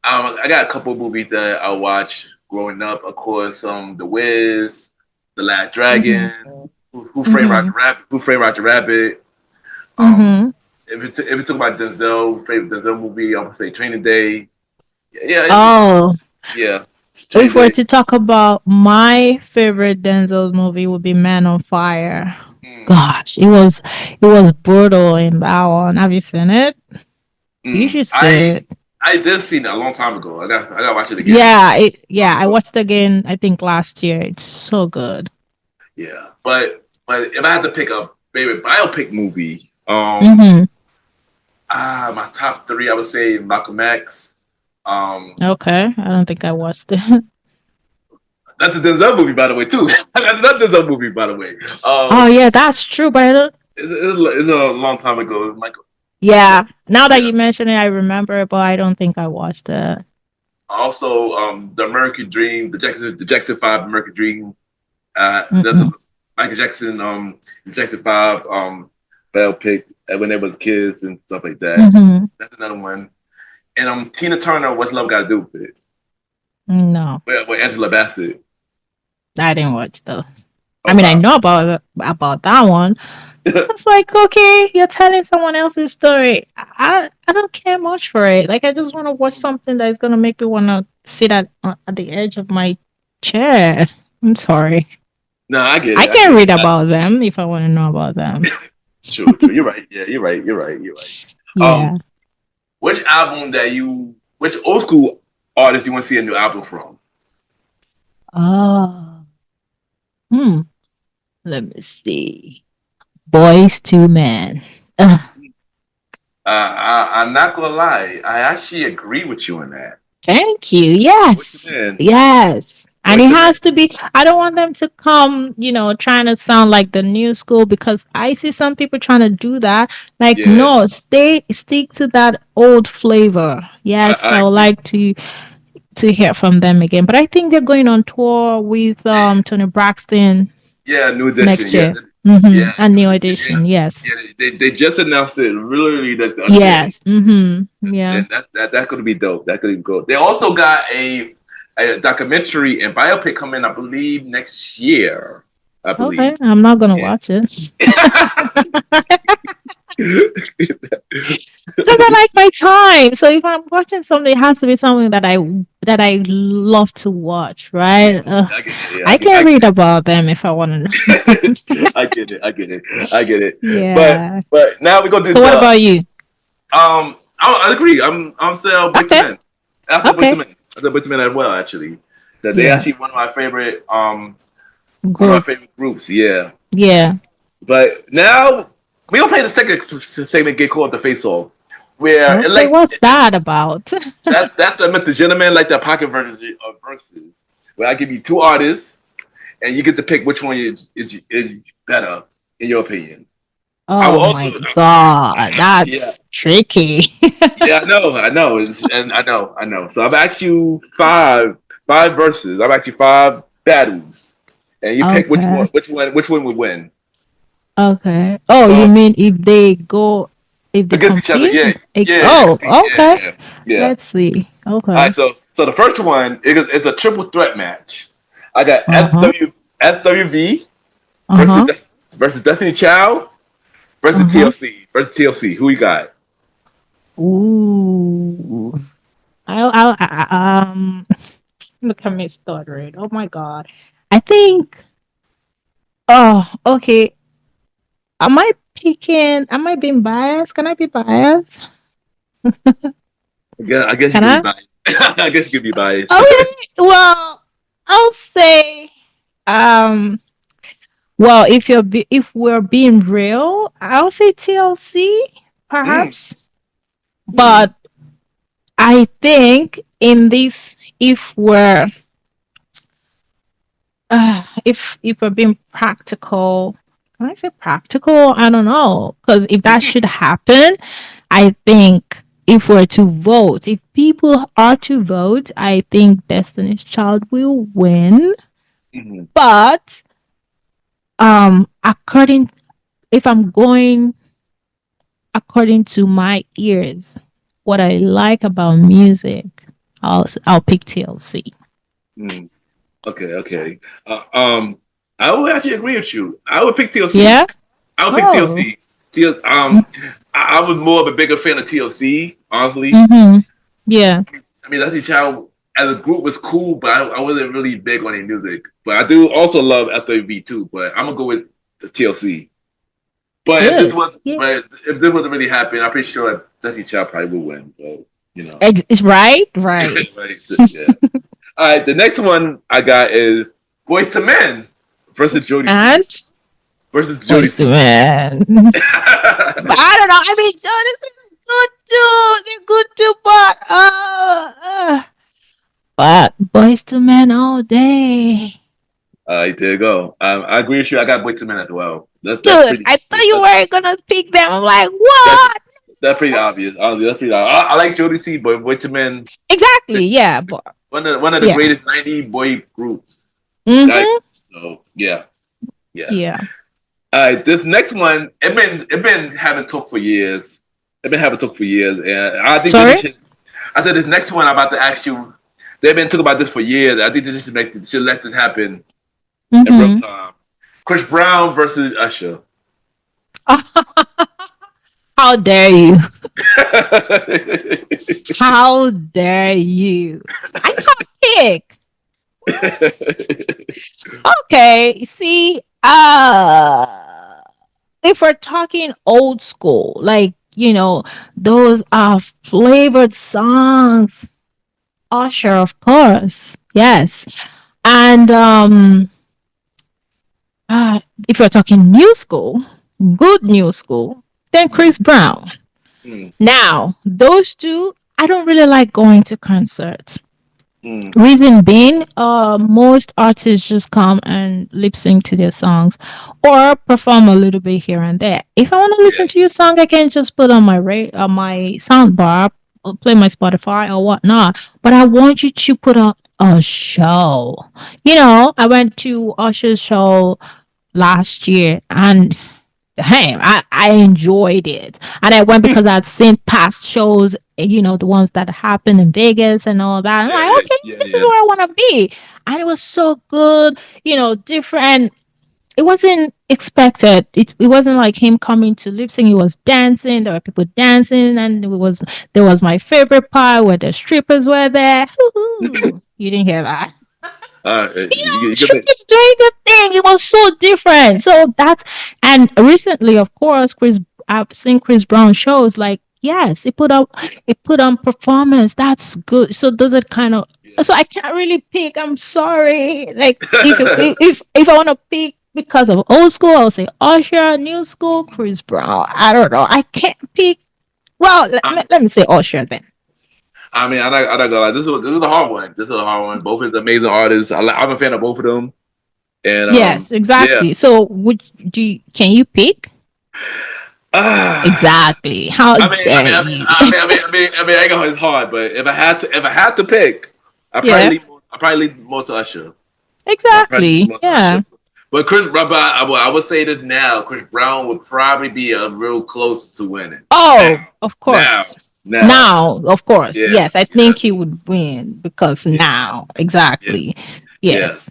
I got a couple of movies that I watched growing up. Of course, The Wiz, The Last Mhm. Dragon, Who Framed Roger Mhm. Rabbit, Who Framed Roger Rabbit. Um, Mhm. if it talk about Denzel, favorite Denzel movie, I would say Training Day. Yeah, Oh, yeah, Training if we're Day. to talk about my favorite Denzel movie would be Man on Fire. Mm, Gosh, it was brutal in that one. Have you seen it? You mm. should see it. I did see that a long time ago. I got to watch it again. Yeah, I watched it again I think last year. It's so good. Yeah, but if I had to pick a favorite biopic movie, Mhm. my top three, I would say Malcolm X. Okay. I don't think I watched it. That's a Denzel movie, by the way, too. That's another Denzel movie, by the way. Oh yeah, that's true, but I don't. It's a long time ago. It's Michael. Yeah, Yeah, now that yeah. you mention it, I remember it, but I don't think I watched it. Also, the American Dream, the Jackson Five American Dream. That's a Mm-mm. Michael Jackson, Jackson 5, biopic when they was kids and stuff like that. Mm-hmm. That's another one. And Tina Turner, What's Love Got to Do with it? No, With Angela Bassett. I didn't watch those. Oh I mean, I wow. know about that one. It's like, okay, you're telling someone else's story. I don't care much for it. Like, I just want to watch something that is gonna make me want to sit at the edge of my chair. I'm sorry. No, I get I it. I can get it. read about them if I want to know about them. True, true. You're right. Yeah, you're right. You're right. You're right. Yeah. Which album which old school artist you want to see a new album from? Oh. Hmm. Let me see. Boys to Men. Ugh, I'm not gonna lie. I actually agree with you on that. thank you. Boyz II Yes. Men. Yes. And Boyz it II Men. has to be, I don't want them to come, trying to sound like the new school because I see some people trying to do that. Like, Yeah, no, stick to that old flavor. Yes, I I would agree. like to hear from them again. But I think they're going on tour with Tony Braxton Yeah, New Edition. next Yeah, year. Mm-hmm. yeah, A New new Edition. Yeah, edition. Yes. yeah. They just announced it literally the other day, Yes. Mm-hmm. Yeah. and that's gonna be dope. That could be good. They also got a documentary and biopic coming, I believe, next year. I Okay. believe. I'm not gonna Yeah. watch it. Because I like my time. So if I'm watching something, it has to be something that I love to watch, Yeah, right? I get it. Yeah, I can read about them if I want to know. I get it. I get it. I get it. But Yeah. but now we're gonna do So what the about you? I agree. I'm still Boyz II Okay. Men. I still Boyz II Okay. Men. I still Boyz II Men as well. Actually, that they Yeah. actually one of my Group. favorite groups. Yeah. Yeah. But now we gonna play the second segment get called the Face Off, where it Okay. like What's that about? that's the Mr. Gentleman like the pocket version of verses, where I give you two artists and you get to pick which one is better in your opinion. I will Oh also my God. yeah. That's tricky. Yeah, I know, and I know. So I've asked you five verses. I've asked you five battles, and you pick Okay. which one would win. Okay. Oh, you So mean if they against each other, compete? yeah, yeah, Oh, yeah, okay. yeah, yeah. Let's see. All right, Okay. so the first one is a triple threat match. I got Uh-huh. SWV versus Uh-huh. versus Destiny Child Uh-huh. versus TLC. Who you got? Ooh. Look at me stuttering. Oh my God. I think, oh, okay. Am I being biased? Can I be biased? I guess you Can could be I? biased. I guess you could be biased. Okay. Well, I'll say, um, well, if we're being real, I'll say TLC, Mm, perhaps. mm, But I think in this, if we're being practical, can I say practical? I don't know, because if that should happen, I think if we're to vote, if people are to vote, I think Destiny's Child will win. mm, But according if I'm going according to my ears, what I like about music, I'll pick TLC. mm. Okay, okay. I would actually agree with you. I would pick TLC. Yeah. I would pick Oh. TLC. I was more of a bigger fan of TLC, honestly. Mm-hmm. Yeah. I mean, Destiny Child as a group was cool, but I wasn't really big on their music. But I do also love FWB too. But I'm gonna go with the TLC. Good. Yeah. But if this wasn't really happening, I'm pretty sure Destiny Child probably would win. But you know, Right. Right. right? So, yeah. All right, the next one I got is Boys to Men versus Jody C. And Versus Jody Boys to C. Men. But I don't know. I mean, Jonas is good too. They're good too, but Boys to Men all day. There you go. I agree with you. I got Boys to Men as well. That's Dude, pretty. I thought you That's, were gonna pick them. I'm like, that's what? that's pretty obvious. Honestly, that's pretty obvious. I like Jody C, but Boys to Men, Exactly. Yeah. But one of the yeah. greatest '90s boy groups. Like, Mm-hmm. so yeah. Yeah. Yeah. All right, this next one, it been having talk for years. It been having talk for years, and I think that this Sorry? should. I said this next one I'm about to ask you. They've been talking about this for years. I think this should let this happen in real Mm-hmm. time. Chris Brown versus Usher. How dare you? How dare you? I can't pick. Okay, see, if we're talking old school, like, those are flavored songs, Usher, of course. Yes. And if we're talking new school, good new school, then Chris Brown. Mm, Now, those two, I don't really like going to concerts. mm, Reason being, most artists just come and lip sync to their songs or perform a little bit here and there. If I want to yeah, listen to your song, I can just put on my sound bar, or play my Spotify or whatnot. But I want you to put on a show. I went to Usher's show last year, and hey, I enjoyed it. And I went because I'd seen past shows, the ones that happened in Vegas and all that. I'm yeah, like, yeah, okay, yeah, this is yeah. where I want to be. And it was so good, different. It wasn't expected. It wasn't like him coming to lip sync. He was dancing. There were people dancing, and there was my favorite part where the strippers were there. Hoo-hoo. You didn't hear that? You get the, Strippers doing the thing. It was so different. And recently, of course, I've seen Chris Brown shows. Like, yes, it put on performance. That's good. So does it kind of? So I can't really pick. I'm sorry. Like, if I want to pick because of old school, I'll say Usher. New school, Chris Brown. I don't know. I can't pick. Well, let me say Usher then. I mean, I'm not gonna lie. This is a hard one. This is a hard one. Both is amazing artists. I'm a fan of both of them. And Yes, yeah. exactly. So can you pick? Ah, Exactly. How I mean, I dare mean, I mean, you? I mean, I mean, I mean, I mean, I ain't gonna it's hard, but if I had to pick, Yeah, I probably lean more to Usher. I probably lean exactly. more to Yeah. Usher. But I would say this now. Chris Brown would probably be a real close to winning. Oh, of Now, course. now, Now, of course. yeah, Yes, I yeah, think he would win because yeah, now, yeah, exactly. yeah. Yes.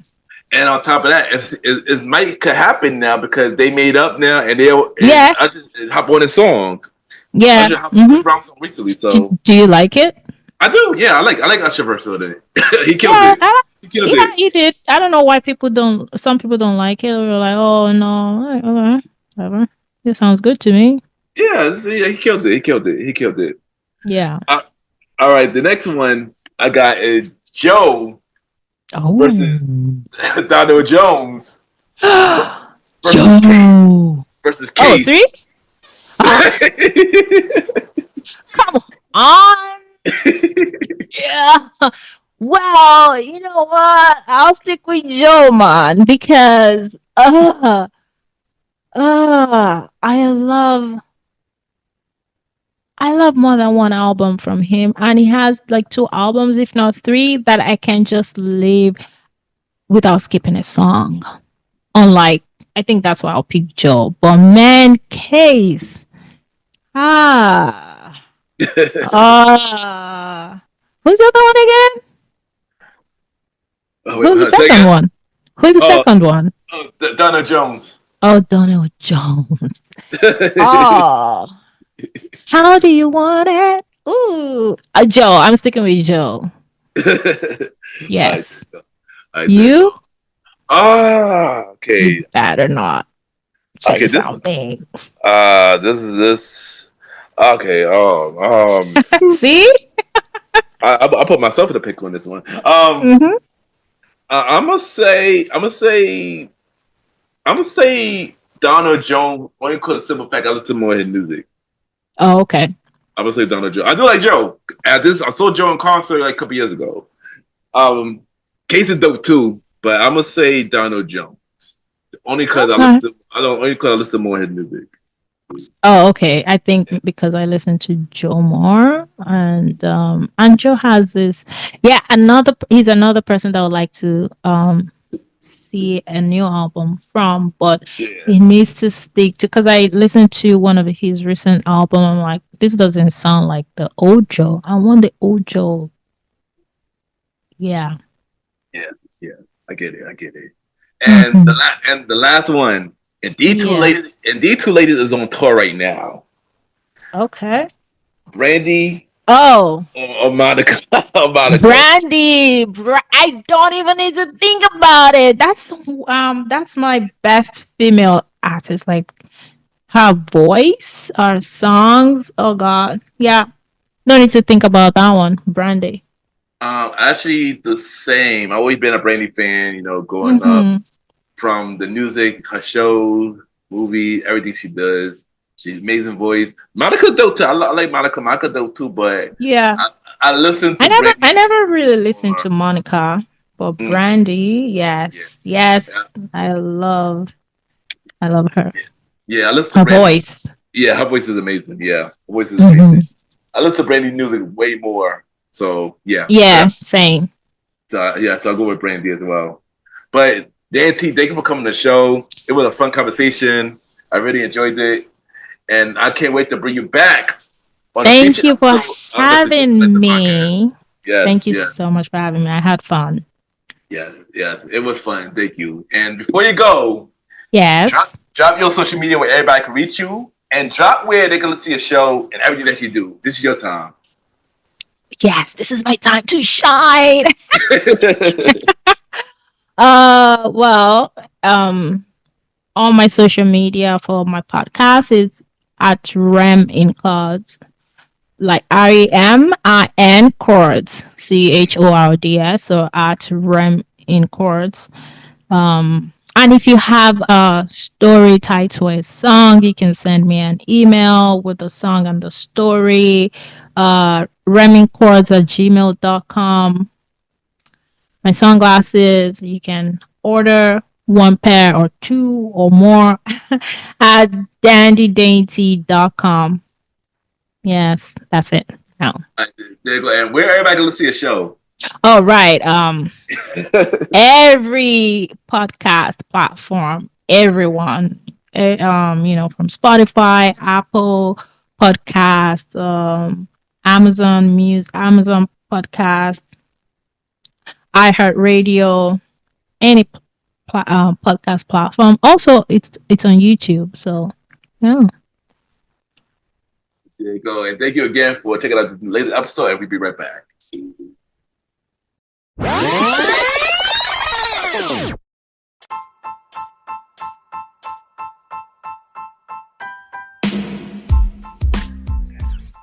And on top of that, it might could happen now because they made up now, and Yeah. Usher hop on his song. Yeah. Usher hopped on hmm Chris Brown song recently, Do, so do you like it? I do. Yeah, I like Usher versatility. He killed Yeah. it. He killed Yeah, it. you did. I don't know why people don't. Some people don't like it. Or like, oh no, like, okay, whatever. It sounds good to me. Yeah, he killed it. He killed it. He killed it. Yeah. Uh, all right, the next one I got is Joe versus Oh. Donald Jones versus, versus Case Joe. versus Oh, Case. three? Ah, come on. Yeah. Well, you know what? I'll stick with Joe, man, because I love more than one album from him, and he has like two albums, if not three, that I can just live without skipping a song. Unlike, I think that's why I'll pick Joe. But man, Case, ah, who's the other one again? Oh, Who's the say second again. one? Who's the Oh, second one? Donald Jones. Oh, Donald Jones. Oh, how do you want it? Ooh, Joe. I'm sticking with Joe. I Yes. I there you You? go. Ah, You okay, better not say okay. something. This. Okay. See? I put myself in the pick on this one. Mm-hmm. I'm gonna say Donald Jones. Only because of the simple fact I listen to more of his music. Oh, okay. I'm gonna say Donald Jones. I do like Joe. I saw Joe in concert like a couple years ago. Um, Case is dope too, but I'm gonna say Donald Jones. Only because I Okay. listen. I don't. Only because I listen more of his music. Oh, okay. I think because I listen to Joe more, and Joe has this. Yeah, he's another person that I would like to see a new album from, but Yeah. he needs to stick to, because I listened to one of his recent album. I'm like, this doesn't sound like the old Joe. I want the old Joe. Yeah. Yeah. Yeah. I get it. I get it. And Hmm. the last one, and Yeah. D two ladies is on tour right now. Okay. Brandy Oh, or Monica. Or Monica. Brandy. I don't even need to think about it. That's my best female artist. Like her voice, her songs. Oh God. Yeah. No need to think about that one. Brandy. Actually, the same. I've always been a Brandy fan. You know, growing up Mm-hmm. from the music, her shows, movies, everything she does. She's amazing voice. Monica dope too. I like Monica. Monica dope too. But Yeah. I listen I to never Brandy I never really listened more. to Monica, but Mm, Brandy, yeah, yes. Yes. yeah, I love her. yeah. I listen to Her Brandy. voice. Yeah, her voice is amazing. Yeah, her voice is amazing. Hmm. I listen to Brandy music way more. So yeah, Yeah, same. so I'll go with Brandy as well. But Dainty, thank you for coming to the show. It was a fun conversation. I really enjoyed it, and I can't wait to bring you back on a future Thank you for episode of having the podcast. me. Yes, Thank you yes, so much for having me. I had fun. yes, yes. It was fun. Thank you. And before you go, Yes. drop your social media where everybody can reach you, and drop where they can listen to your show and everything that you do. This is your time. Yes, this is my time to shine. Well, on my social media for my podcast is at Rem in Chords, like REMIN Chords, CHORDS. So at Rem in Chords. And if you have a story tied to a song, you can send me an email with the song and the story. Remingchords@gmail.com. My sunglasses, you can order one pair or two or more at dandydainty.com. Yes, that's it. Now. There you go. And where everybody can listen to your show. Oh, right. Every podcast platform, everyone, from Spotify, Apple Podcast, Amazon Music, Amazon Podcast, iHeartRadio, any podcast platform. Also, it's on YouTube. So, yeah. There you go. And thank you again for checking out the latest episode, and we'll be right back.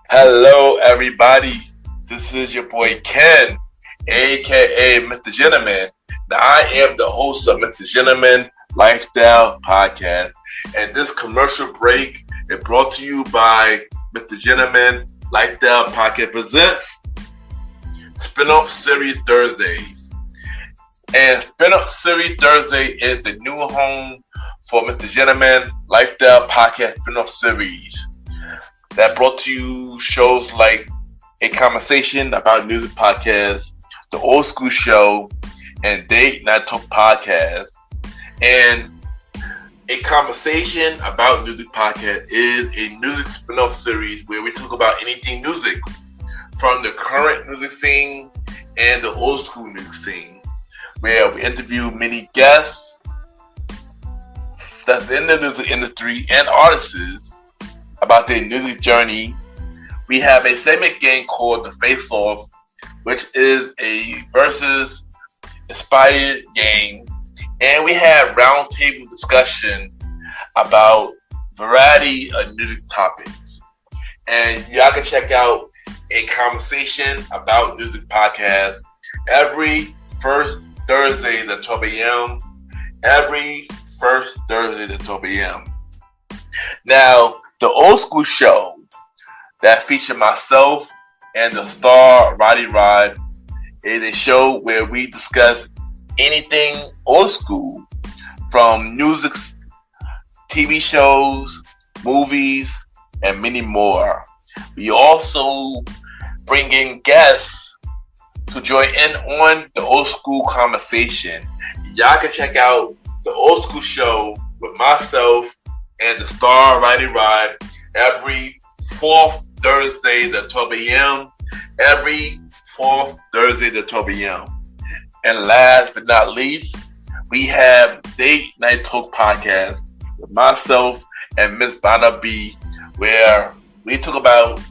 Hello, everybody. This is your boy Ken, aka Mr. Gentleman. Now, I am the host of Mr. Gentleman Lifestyle Podcast, and this commercial break is brought to you by Mr. Gentleman Lifestyle Podcast presents Spin-off Series Thursdays. And Spin-off Series Thursday is the new home for Mr. Gentleman Lifestyle Podcast Spin-off Series that brought to you shows like A Conversation About Music Podcast, The Old School Show, and Date Night Talk Podcast. And A Conversation About Music Podcast is a music spin-off series where we talk about anything music, from the current music scene and the old school music scene, where we interview many guests that's in the music industry and artists about their music journey. We have a segment game called The Face Off, which is a versus inspired game. And we have roundtable discussion about variety of music topics. And y'all can check out A Conversation About Music Podcast every first Thursday at 12 a.m. Every first Thursday at 12 a.m. Now, the Old School Show that features myself and the star Roddy Rod is a show where we discuss anything old school, from music, TV shows, movies, and many more. We also bring in guests to join in on the old school conversation. Y'all can check out the Old School Show with myself and the Star Righty Rod every fourth Thursday at 12 a.m. Every fourth Thursday at 12 a.m. And last but not least, we have Date Night Talk Podcast with myself and Miss Vanna B, where we talk about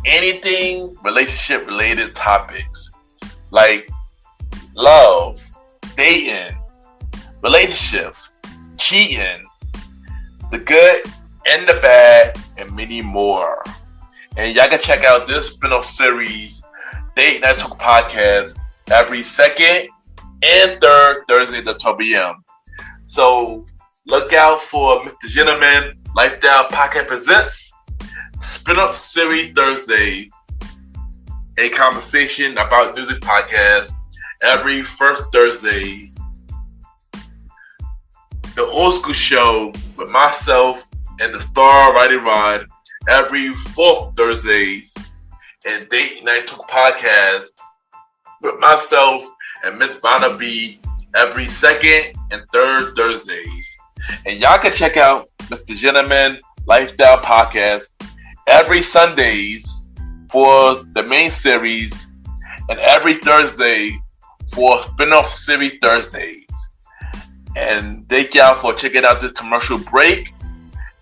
anything relationship related topics like love, dating, relationships, cheating, the good and the bad, and many more. And y'all can check out this spin-off series, Date Night Talk Podcast, every second and third Thursday at 12 p.m. So look out for Mr. Gentleman Lifestyle Podcast Presents Spin-off Series Thursday, a conversation about music podcast every first Thursdays. The Old School Show with myself and the Star Righty Rod every fourth Thursdays, and Date Night Talk Podcast with myself and Miss Vanna B every second and third Thursdays. And y'all can check out Mr. Gentleman Lifestyle Podcast every Sundays for the main series and every Thursday for spin-off series Thursdays. And thank y'all for checking out this commercial break.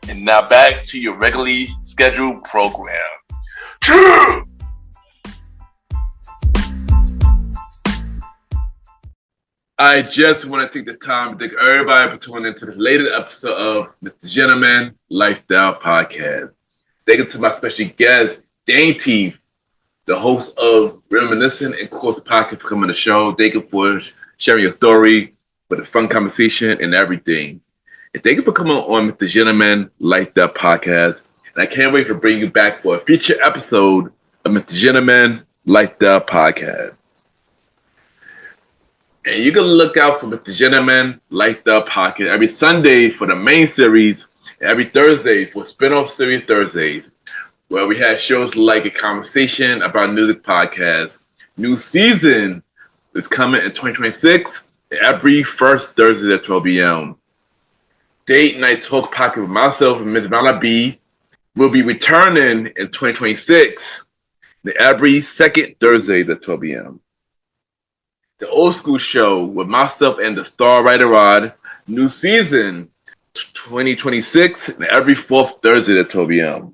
And now back to your regularly scheduled program. True! I just want to take the time to thank everybody for tuning into the latest episode of Mr. Gentleman Lifestyle Podcast. Thank you to my special guest, Dainty, the host of Reminiscing and Chords podcast, for coming on the show. Thank you for sharing your story, for the fun conversation and everything. And thank you for coming on Mr. Gentleman Lifestyle Podcast. And I can't wait to bring you back for a future episode of Mr. Gentleman Lifestyle Podcast. And you can look out for Mr. Gentleman Lifestyle Podcast every Sunday for the main series, and every Thursday for spin-off series Thursdays, where we have shows like a conversation about music podcast. New season is coming in 2026, every first Thursday at 12 p.m. Date Night Talk Podcast with myself and Ms. Vanna B will be returning in 2026, every second Thursday at 12 p.m. The Old School Show with myself and the Star Righty Rod, new season 2026, every fourth Thursday at 12 p.m.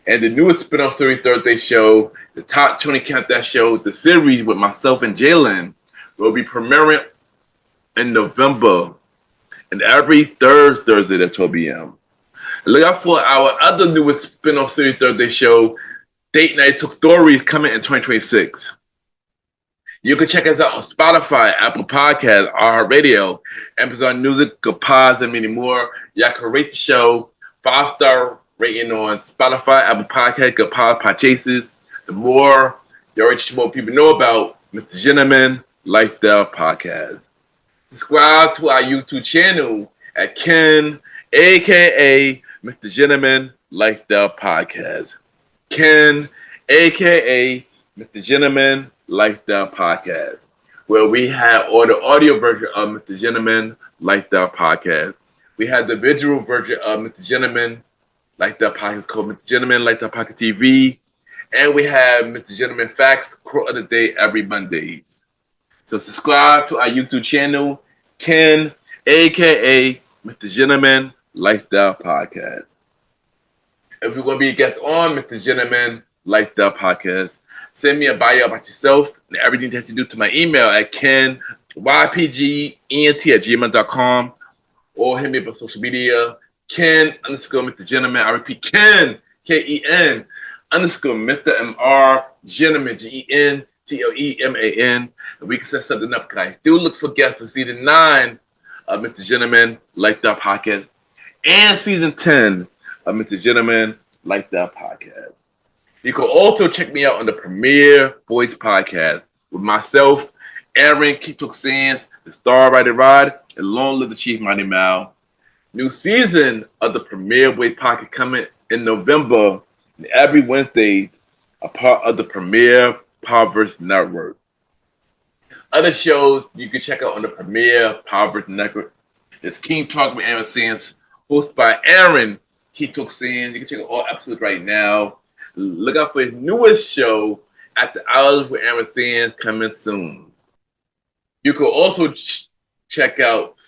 And the newest spin-off series Thursday show, the Top 20 Countdown Show, the series with myself and Jalen, will be premiering in November, and every third Thursday at 12 p.m. Look out for our other newest spin-off series Thursday show, Date Night Talk Stories, coming in 2026. You can check us out on Spotify, Apple Podcasts, iHeartRadio, Amazon Music, Good Pods, and many more. Y'all can rate the show 5-star rating on Spotify, Apple Podcasts, Good Pods, Podchases. The more you reach, the more people know about Mr. Gentleman Lifestyle Podcast. Subscribe to our YouTube channel at Ken, a.k.a. Mr. Gentleman Lifestyle Podcast. Ken, a.k.a. Mr. Gentleman Lifestyle Podcast, where we have all the audio version of Mr. Gentleman Lifestyle Podcast. We have the visual version of Mr. Gentleman Lifestyle Podcast called Mr. Gentleman Lifestyle Podcast TV. And we have Mr. Gentleman Facts, quote of the day, every Mondays. So subscribe to our YouTube channel, Ken, a.k.a. Mr. Gentleman Lifestyle Podcast. If you're going to be a guest on Mr. Gentleman Lifestyle Podcast, send me a bio about yourself and everything that you do to my email at kenypgent@gmail.com, or hit me up on social media, Ken_Mr. Gentleman. I repeat, Ken, Ken _Mr. MR Gentleman, GENTLEMAN. And we can set something up, guys. Do look for guests for season 9 of Mr. Gentleman Lifestyle Podcast and season 10 of Mr. Gentleman Lifestyle Podcast. You can also check me out on the Premier Voice Podcast with myself, Aaron Ketok Sands, the Star Righty Rod, and Long Live the Chief Mighty Mal. New season of the Premier Voice Podcast coming in November, and every Wednesday, a part of the Premier Podverse Network. Other shows you can check out on the Premiere Power Network. It's King Talk with Aaron Sands, hosted by Aaron Keto Sands. You can check out all episodes right now. Look out for his newest show, At the Hours with Aaron Sands, coming soon. You can also check out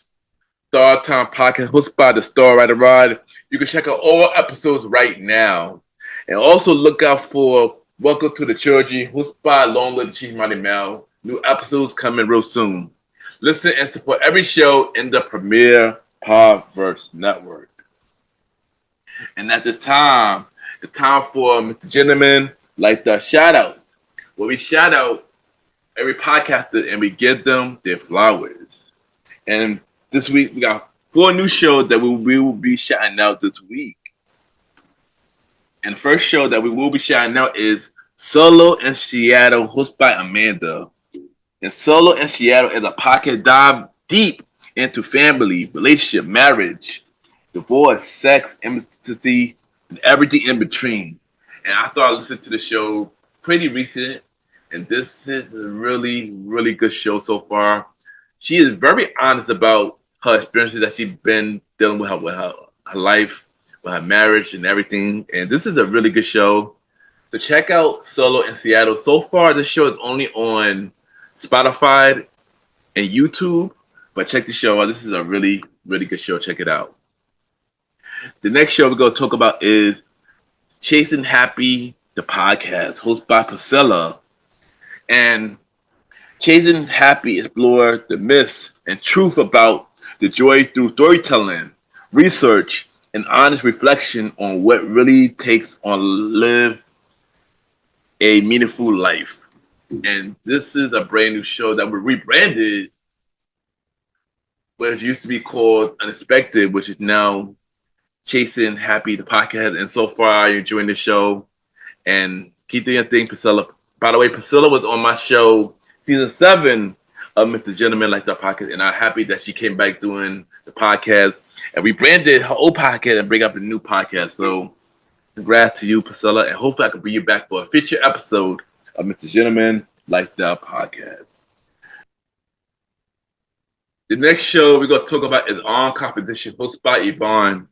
Star Time Podcast, hosted by the Star Rider Rod. You can check out all episodes right now. And also look out for Welcome to the Trilogy, hosted by Long Live the Chief Mighty Mel. New episodes coming real soon. Listen and support every show in the Premier Podverse Network. And at this time, the time for Mr. Gentleman, like the shout out, where we shout out every podcaster and we give them their flowers. And this week we got 4 new shows that we will be shouting out this week. And the first show that we will be shouting out is Solo in Seattle, hosted by Amanda. And Solo in Seattle is a podcast dive deep into family, relationship, marriage, divorce, sex, intimacy, and everything in between. And I thought I listened to the show pretty recent, and this is a really, really good show so far. She is very honest about her experiences that she's been dealing with her life, with her marriage, and everything. And this is a really good show. So check out Solo in Seattle. So far, this show is only on Spotify and YouTube, but check the show out. This is a really, really good show. Check it out. The next show we're going to talk about is Chasing Happy, the podcast, hosted by Priscilla. And Chasing Happy explores the myths and truth about the joy through storytelling, research, and honest reflection on what really takes on live a meaningful life. And this is a brand new show that we rebranded, what used to be called Unexpected, which is now Chasing Happy, the podcast. And so far, I'm enjoying the show. And keep doing your thing, Priscilla. By the way, Priscilla was on my show, season 7 of Mr. Gentleman Like That podcast. And I'm happy that she came back doing the podcast. And we branded her old podcast and bring up a new podcast. So congrats to you, Priscilla. And hopefully I can bring you back for a future episode of Mr. Gentleman Like That podcast. The next show we're going to talk about is On Competition, hosted by Yvonne.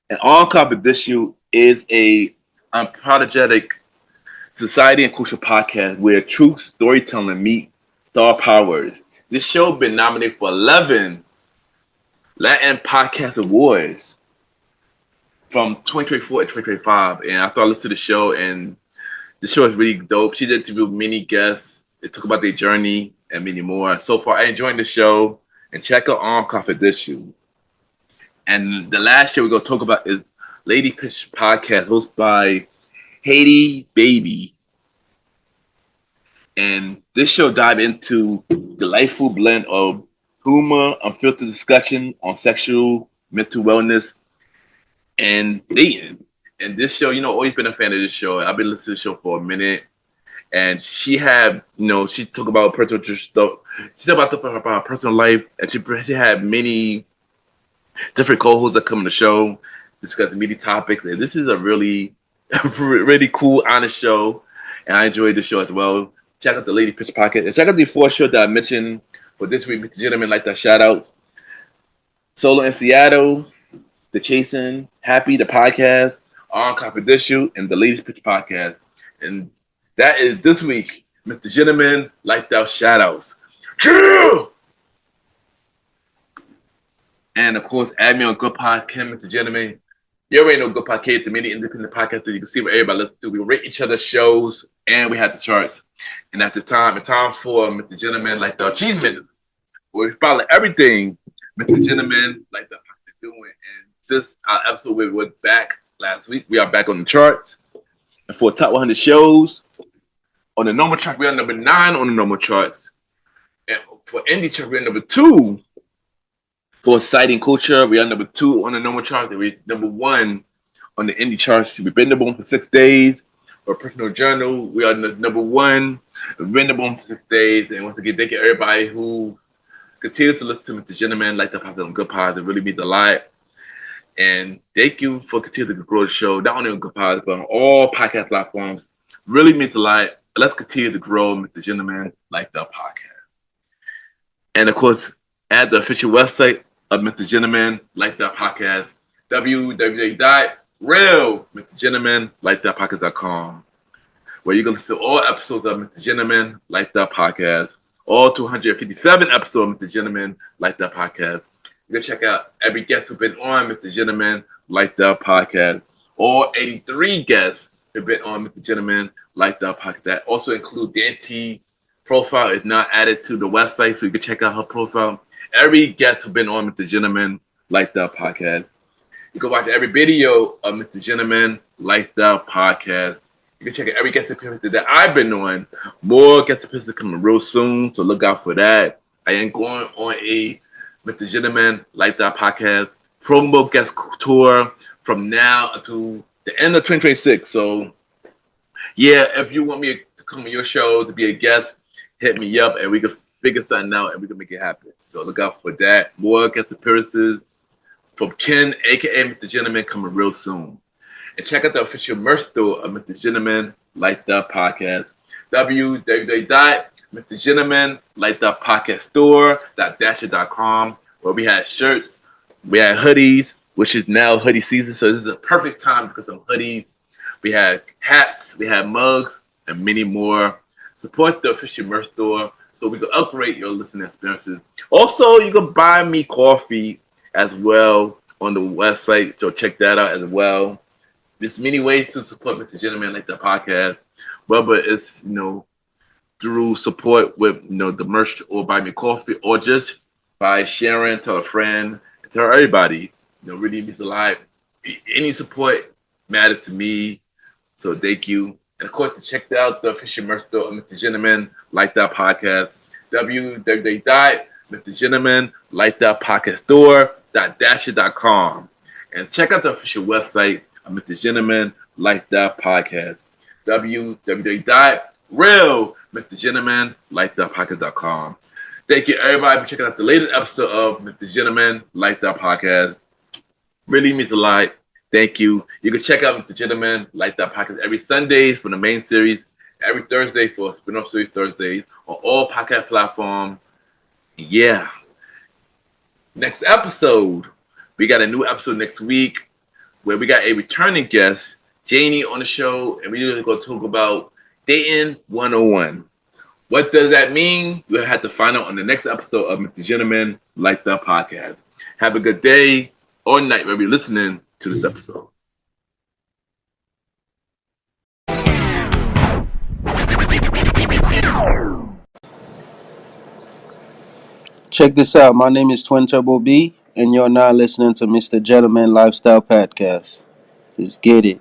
And On Competition is a unapologetic society and culture podcast where truth storytelling meet star powers. This show has been nominated for 11 Latin Podcast Awards from 2024 and 2025. And I thought I listened to the show, and the show is really dope. She did interview many guests. They talk about their journey and many more. So far, I enjoyed the show. And check out On Confidential. And the last show we're going to talk about is Lady Pitch Podcast, hosted by Haiti Baby. And this show dive into delightful blend of humor, unfiltered discussion on sexual, mental wellness, and dating. And this show, always been a fan of this show. I've been listening to the show for a minute. And she had, she talked about personal stuff. She talked about stuff about her personal life. And she had many different co-hosts that come on the show, discuss media topics. And this is a really, really cool, honest show. And I enjoyed the show as well. Check out the Lady Pitch Podcast. And check out the 4 shows that I mentioned for this week. Mr. Gentleman, like that shout out. Solo in Seattle, The Chasing Happy, the podcast, On Confidential, and the Lady Pitch Podcast. And that is this week, Mr. Gentleman, like that shout outs. True! And of course, add me on Good Podcast, Mr. Gentleman. You already know Good Podcast, the many independent podcast that you can see what everybody listens to. We rate each other's shows, and we have the charts. And at the time, it's time for Mr. Gentleman, like the achievement. We follow everything Mr. Gentleman, like the podcast is doing. And since our episode we were back last week, we are back on the charts. And for top 100 shows, on the normal chart, we are number 9 on the normal charts. And for indie chart, we're number 2. For Sighting Culture, we are number 2 on the normal chart. We're number 1 on the indie charts. We've been number 1 for 6 days. For Personal Journal, we are number 1. We've been number 1 for 6 days. And once again, thank you everybody who continues to listen to Mr. Gentleman, like the podcast on Good Pods. It really means a lot. And thank you for continuing to grow the show, not only on Good Pods, but on all podcast platforms. Really means a lot. Let's continue to grow Mr. Gentleman, like the podcast. And of course, at the official website of Mr. Gentleman Like That Podcast, www.realmrgentlemanlikethatpodcast.com, where you can listen to all episodes of Mr. Gentleman Like That Podcast, all 257 episodes of Mr. Gentleman Like That Podcast. You can check out every guest who's been on Mr. Gentleman Like That Podcast. All 83 guests who've been on Mr. Gentleman Like That Podcast. That also include Dainty profile is not added to the website, so you can check out her profile. Every guest who's been on Mr. Gentleman Like That Podcast. You can watch every video of Mr. Gentleman Like That Podcast. You can check out every guest appearance that I've been on. More guest appearances coming real soon, so look out for that. I am going on a Mr. Gentleman Like That Podcast promo guest tour from now until the end of 2026. So, yeah, if you want me to come on your show to be a guest, hit me up and we can figure something out and we can make it happen. So look out for that. More guest appearances from Ken, aka Mr. Gentleman, coming real soon. And check out the official merch store of Mr. Gentleman Like That Podcast. www.mrgentlemanlikethatpodcaststore.dasher.com, where we had shirts, we had hoodies, which is now hoodie season, so this is a perfect time to get some hoodies. We had hats, we had mugs, and many more. Support the official merch store so we can upgrade your listening experiences. Also, you can buy me coffee as well on the website, so check that out as well. There's many ways to support Mr. Gentleman Like That Podcast, whether it's through support with the merch or buy me coffee, or just by sharing, tell a friend, tell everybody. Really means a lot. Any support matters to me, so thank you. And of course, check out the official merch store of Mr. Gentleman Like That Podcast. www.mrgentlemanlikethatpodcaststore.dasher.com, and check out the official website of Mr. Gentleman Like That Podcast. www.realmrgentlemanlikethatpodcast.com. Thank you, everybody, for checking out the latest episode of Mr. Gentleman Like That Podcast. Really means a lot. Thank you. You can check out Mr. Gentleman Like That Podcast every Sunday for the main series, every Thursday for spin-off series Thursdays on all podcast platforms. Yeah. Next episode, we got a new episode next week where we got a returning guest, Janie, on the show, and we're going to talk about dating 101. What does that mean? You'll have to find out on the next episode of Mr. Gentleman Like That Podcast. Have a good day or night wherever you're listening to this episode. Check this out. My name is Twin Turbo B, and you're now listening to Mr. Gentleman Lifestyle Podcast. Let's get it.